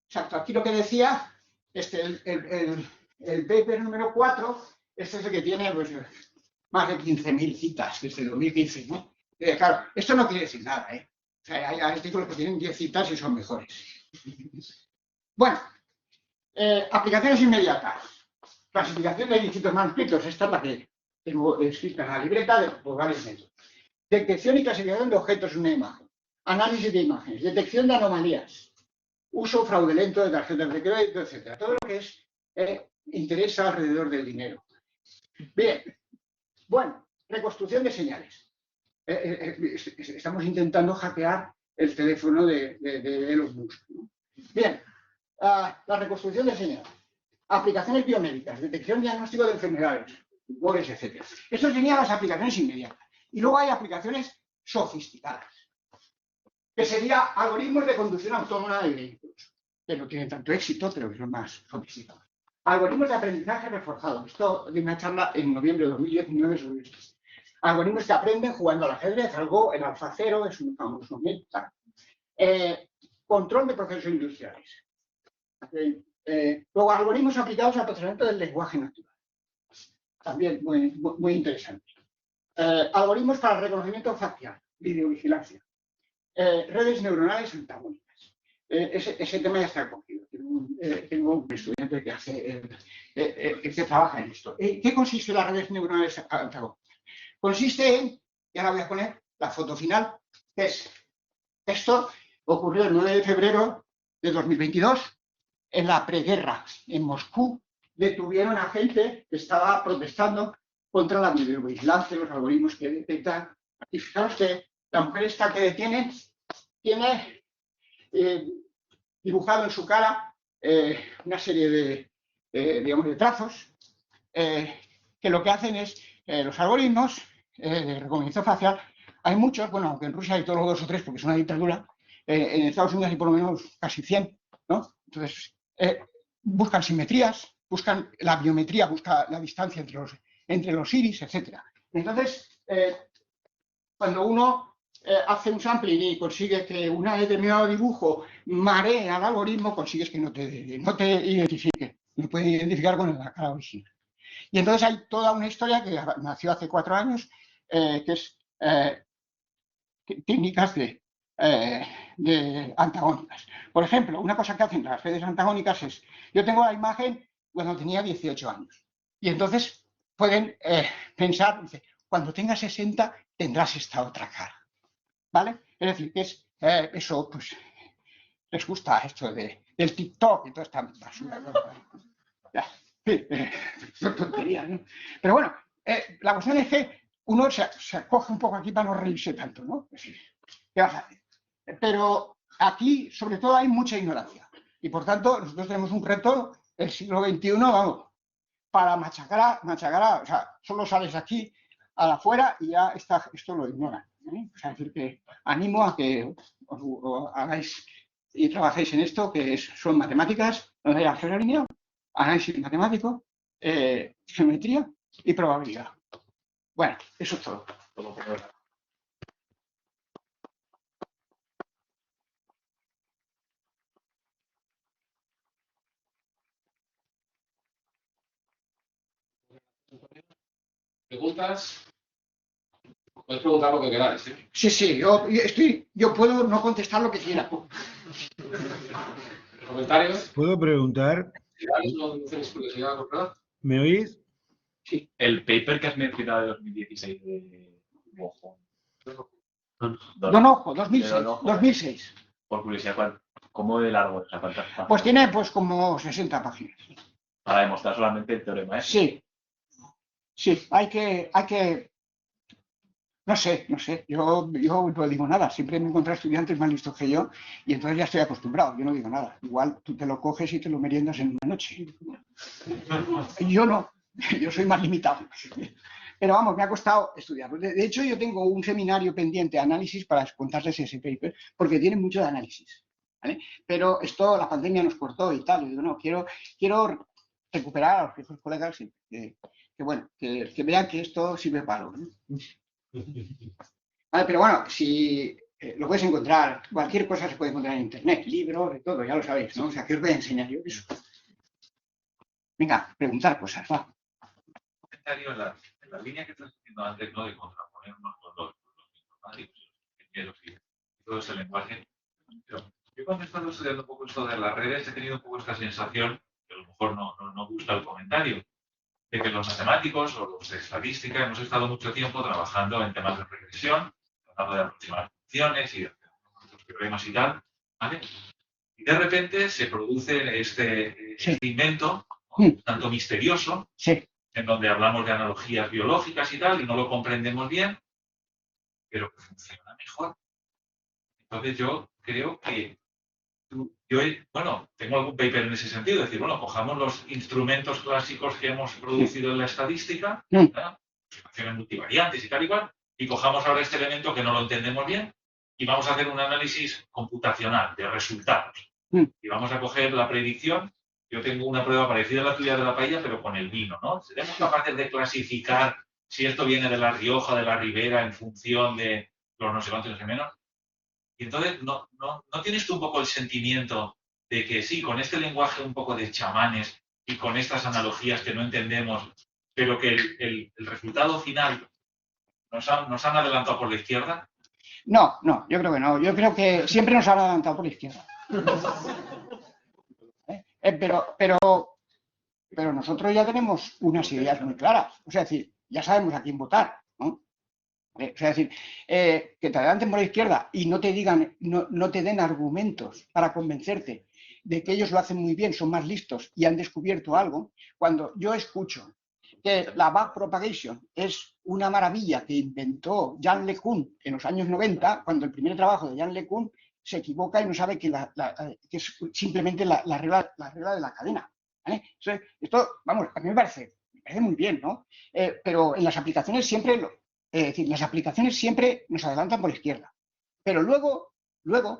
exacto, aquí lo que decía, el paper número 4, este es el que tiene pues, más de 15.000 citas desde 2015, ¿no? Claro, esto no quiere decir nada, ¿eh? O sea, hay artículos que tienen 10 citas y son mejores. Bueno, aplicaciones inmediatas. Clasificación de dígitos manuscritos, esta es la que tengo escrita en la libreta por varios métodos. Detección y clasificación de objetos en una imagen. Análisis de imágenes. Detección de anomalías. Uso fraudulento de tarjetas de crédito, etc. Todo lo que interesa alrededor del dinero. Bien. Bueno, reconstrucción de señales. Estamos intentando hackear el teléfono de Elon Musk, ¿no? Bien, la reconstrucción de señal. Aplicaciones biomédicas, detección y diagnóstico de enfermedades, tumores, etc. Eso serían las aplicaciones inmediatas. Y luego hay aplicaciones sofisticadas, que serían algoritmos de conducción autónoma de vehículos, que no tienen tanto éxito, pero que son más sofisticados. Algoritmos de aprendizaje reforzado. Esto de una charla en noviembre de 2019 sobre esto. Algoritmos que aprenden jugando al ajedrez, algo, el AlphaZero es un famoso. Control de procesos industriales. Luego, algoritmos aplicados al procesamiento del lenguaje natural. También muy interesante. Algoritmos para el reconocimiento facial, videovigilancia. Redes neuronales antagónicas. Ese tema ya está cogido. Tengo un estudiante que trabaja en esto. ¿Qué consiste en las redes neuronales antagónicas? Consiste en, y ahora voy a poner la foto final, que es, esto ocurrió el 9 de febrero de 2022, en la preguerra, en Moscú, detuvieron a gente que estaba protestando contra la videovigilancia, los algoritmos que detectan. Y fijaros que la mujer esta que detienen tiene dibujado en su cara una serie de trazos que lo que hacen es los algoritmos de reconocimiento facial. Hay muchos, bueno, aunque en Rusia hay todos 2 o 3 porque es una dictadura, en Estados Unidos hay por lo menos casi 100, ¿no? Entonces, buscan simetrías, buscan la biometría, busca la distancia entre los iris, etc. Entonces, cuando uno hace un sampling y consigue que un determinado dibujo maree al algoritmo, consigues que no te identifique, no puede identificar con la cara original. Y entonces hay toda una historia que nació hace 4 años, que es técnicas de antagónicas. Por ejemplo, una cosa que hacen las redes antagónicas es, yo tengo la imagen cuando tenía 18 años, y entonces pueden pensar, dice, cuando tengas 60 tendrás esta otra cara, ¿vale? Es decir, que es eso, pues, les gusta esto del TikTok y toda esta basura. Son tonterías, ¿no? Pero bueno, la cuestión es que uno se acoge un poco aquí para no reírse tanto, ¿no? ¿Qué vas a hacer? Pero aquí, sobre todo, hay mucha ignorancia. Y por tanto, nosotros tenemos un reto del siglo XXI, vamos, para machacar, o sea, solo sales aquí a la afuera y ya esto lo ignoran. O sea, es decir, que animo a que os hagáis y trabajéis en esto, que son matemáticas, donde hay álgebra lineal, análisis matemático, geometría y probabilidad. Bueno, eso es todo. ¿Preguntas? Podéis preguntar lo que queráis, ¿eh? Sí, yo puedo no contestar lo que quiera. ¿Comentarios? ¿Puedo preguntar? ¿No tenéis curiosidad, verdad? ¿Me oís? Sí. El paper que has mencionado de 2016 de Ojo. Donojo, 2006. Por curiosidad, ¿cómo de largo es? ¿Cuántas páginas? Pues tiene pues como 60 páginas. Para demostrar solamente el teorema, ¿eh? Sí, hay que no sé, yo no digo nada, siempre me encuentro estudiantes más listos que yo y entonces ya estoy acostumbrado, yo no digo nada. Igual tú te lo coges y te lo meriendas en una noche. Yo no, yo soy más limitado. Pero vamos, me ha costado estudiarlo. De hecho, yo tengo un seminario pendiente de análisis para contarles ese paper, porque tiene mucho de análisis, ¿vale? Pero la pandemia nos cortó y tal. Y digo, no, quiero recuperar a los viejos colegas que vean que esto sirve para algo, ¿no? Vale, pero bueno, si lo puedes encontrar, cualquier cosa se puede encontrar en internet, libros, de todo, ya lo sabéis, ¿no? O sea, que os voy a enseñar yo eso. Venga, preguntar cosas, va. En la línea que estás diciendo antes, ¿no? De contraponernos con los informáticos, los ingenieros y todo ese lenguaje. Pero yo cuando he estado estudiando un poco esto de las redes he tenido un poco esta sensación, que a lo mejor no gusta el comentario, de que los matemáticos o los de estadística hemos estado mucho tiempo trabajando en temas de regresión, tratando de aproximar funciones y de hacer teoremas y tal, ¿vale? Y de repente se produce este invento, ¿no? Tanto misterioso, en donde hablamos de analogías biológicas y tal, y no lo comprendemos bien, pero que funciona mejor. Entonces yo creo que bueno, tengo algún paper en ese sentido, es decir, bueno, cojamos los instrumentos clásicos que hemos producido en la estadística, aproximaciones multivariantes y tal y cual, y cojamos ahora este elemento que no lo entendemos bien y vamos a hacer un análisis computacional de resultados. Y vamos a coger la predicción. Yo tengo una prueba parecida a la tuya de la paella, pero con el vino, ¿no? ¿Seremos capaces de clasificar si esto viene de La Rioja, de la Ribera, en función de los no sé cuántos, no sé menos? Y entonces, ¿no tienes tú un poco el sentimiento de que sí, con este lenguaje un poco de chamanes y con estas analogías que no entendemos, pero que el resultado final nos han adelantado por la izquierda? No, yo creo que no. Yo creo que siempre nos han adelantado por la izquierda. Pero nosotros ya tenemos unas ideas muy claras. O sea, es decir, ya sabemos a quién votar, ¿no? O sea, es decir, que te adelanten por la izquierda y no te digan, no te den argumentos para convencerte de que ellos lo hacen muy bien, son más listos y han descubierto algo. Cuando yo escucho que la backpropagation es una maravilla que inventó Jean LeCun en los años 90, cuando el primer trabajo de Jean LeCun se equivoca y no sabe que es simplemente la regla de la cadena, ¿vale? Esto, vamos, a mí me parece muy bien, ¿no? Pero en las aplicaciones siempre, es decir, las aplicaciones siempre nos adelantan por la izquierda. Pero luego,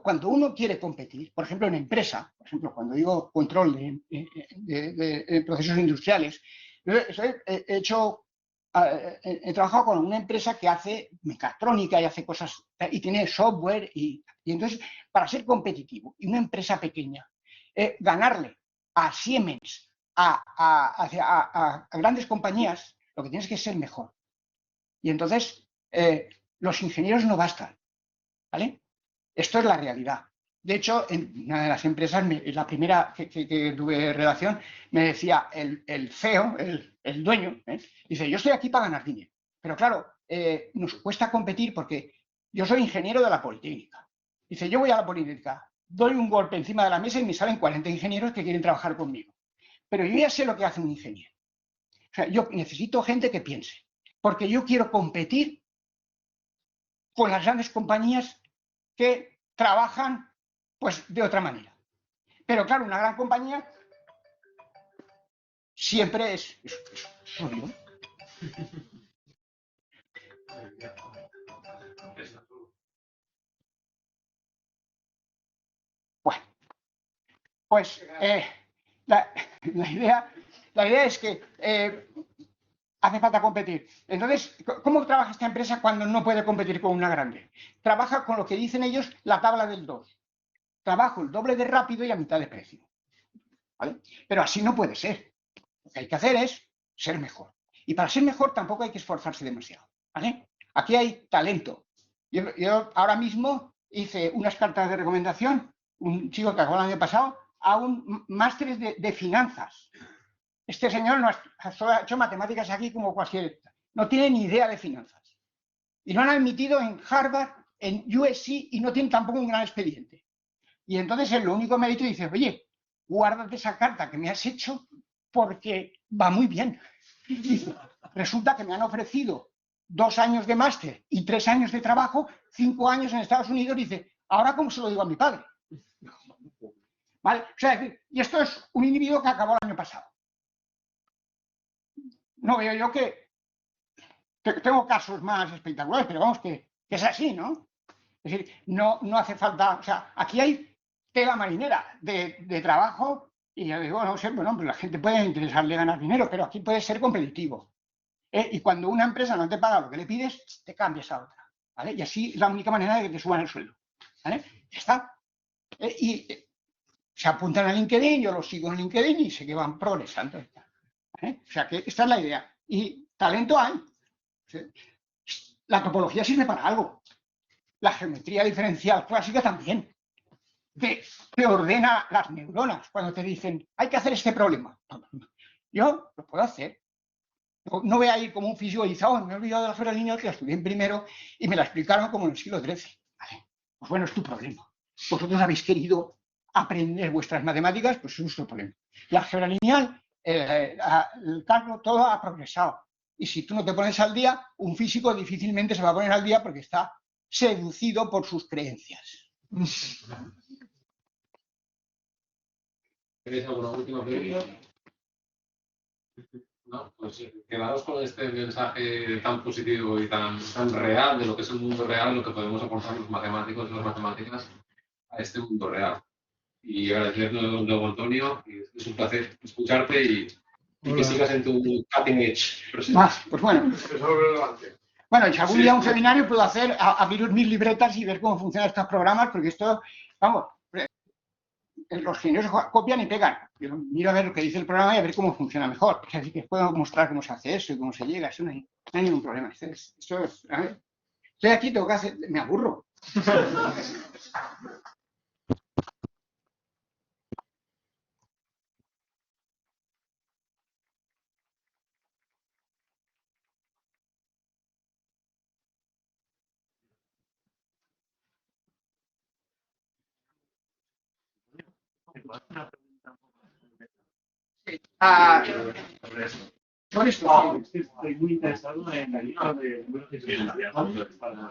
cuando uno quiere competir, por ejemplo, en empresa, por ejemplo, cuando digo control de procesos industriales, he trabajado con una empresa que hace mecatrónica y hace cosas, y tiene software, y entonces, para ser competitivo, y una empresa pequeña, ganarle a Siemens, a grandes compañías, lo que tienes que ser mejor. Y entonces, los ingenieros no bastan, ¿vale? Esto es la realidad. De hecho, en una de las empresas, la primera que tuve relación, me decía el CEO, el dueño, dice, yo estoy aquí para ganar dinero. Pero claro, nos cuesta competir porque yo soy ingeniero de la Politécnica. Dice, yo voy a la Politécnica, doy un golpe encima de la mesa y me salen 40 ingenieros que quieren trabajar conmigo. Pero yo ya sé lo que hace un ingeniero. O sea, yo necesito gente que piense, porque yo quiero competir con las grandes compañías que trabajan pues de otra manera. Pero claro, una gran compañía siempre es obvio. Bueno, pues la idea es que hace falta competir. Entonces, ¿cómo trabaja esta empresa cuando no puede competir con una grande? Trabaja con lo que dicen ellos la tabla del 2. Trabajo el doble de rápido y a mitad de precio, ¿vale? Pero así no puede ser. Lo que hay que hacer es ser mejor. Y para ser mejor tampoco hay que esforzarse demasiado, ¿vale? Aquí hay talento. Yo ahora mismo hice unas cartas de recomendación, un chico que acabó el año pasado, a un máster de finanzas. Este señor no ha hecho matemáticas aquí como cualquier... No tiene ni idea de finanzas. Y lo han admitido en Harvard, en USC, y no tiene tampoco un gran expediente. Y entonces el único mérito dice, oye, guárdate esa carta que me has hecho porque va muy bien. Y resulta que me han ofrecido 2 años de máster y 3 años de trabajo, 5 años en Estados Unidos, y dice, ¿ahora cómo se lo digo a mi padre? ¿Vale? O sea, y esto es un individuo que acabó el año pasado. No veo yo que tengo casos más espectaculares, pero vamos, que es así, ¿no? Es decir, no hace falta, o sea, aquí hay tela marinera de trabajo y yo digo, no sé, bueno, pues la gente puede interesarle ganar dinero, pero aquí puedes ser competitivo. Y cuando una empresa no te paga lo que le pides, te cambias a otra, ¿vale? Y así es la única manera de que te suban el sueldo, ¿vale? Ya está. Y se apuntan a LinkedIn, yo los sigo en LinkedIn y sé que van progresando. ¿Vale? O sea, que esta es la idea. Y talento hay. La topología sirve para algo. La geometría diferencial clásica también. Te ordena las neuronas cuando te dicen, hay que hacer este problema. Yo lo puedo hacer. No voy a ir como un físico y dice, me he olvidado de la algebra lineal que la estudié en primero y me la explicaron como en el siglo XIII. Vale. Pues bueno, es tu problema. Vosotros habéis querido aprender vuestras matemáticas, pues es vuestro problema. La álgebra lineal, el cálculo, todo ha progresado. Y si tú no te pones al día, un físico difícilmente se va a poner al día porque está seducido por sus creencias. ¿Tenéis alguna última pregunta? No, pues quedaos con este mensaje tan positivo y tan real de lo que es el mundo real, lo que podemos aportar los matemáticos y las matemáticas a este mundo real. Y agradecerte luego, Antonio, y es un placer escucharte y que sigas en tu cutting edge. Pues bueno. Bueno, y si algún día un seminario puedo hacer, abrir mis libretas y ver cómo funcionan estos programas, porque esto, vamos, los ingenieros copian y pegan. Yo miro a ver lo que dice el programa y a ver cómo funciona mejor. Así que puedo mostrar cómo se hace eso y cómo se llega. Eso no hay ningún problema. Esto es, a ver. Estoy aquí, tengo que hacer, me aburro. Por esto. Estoy muy interesado en la lista de números de para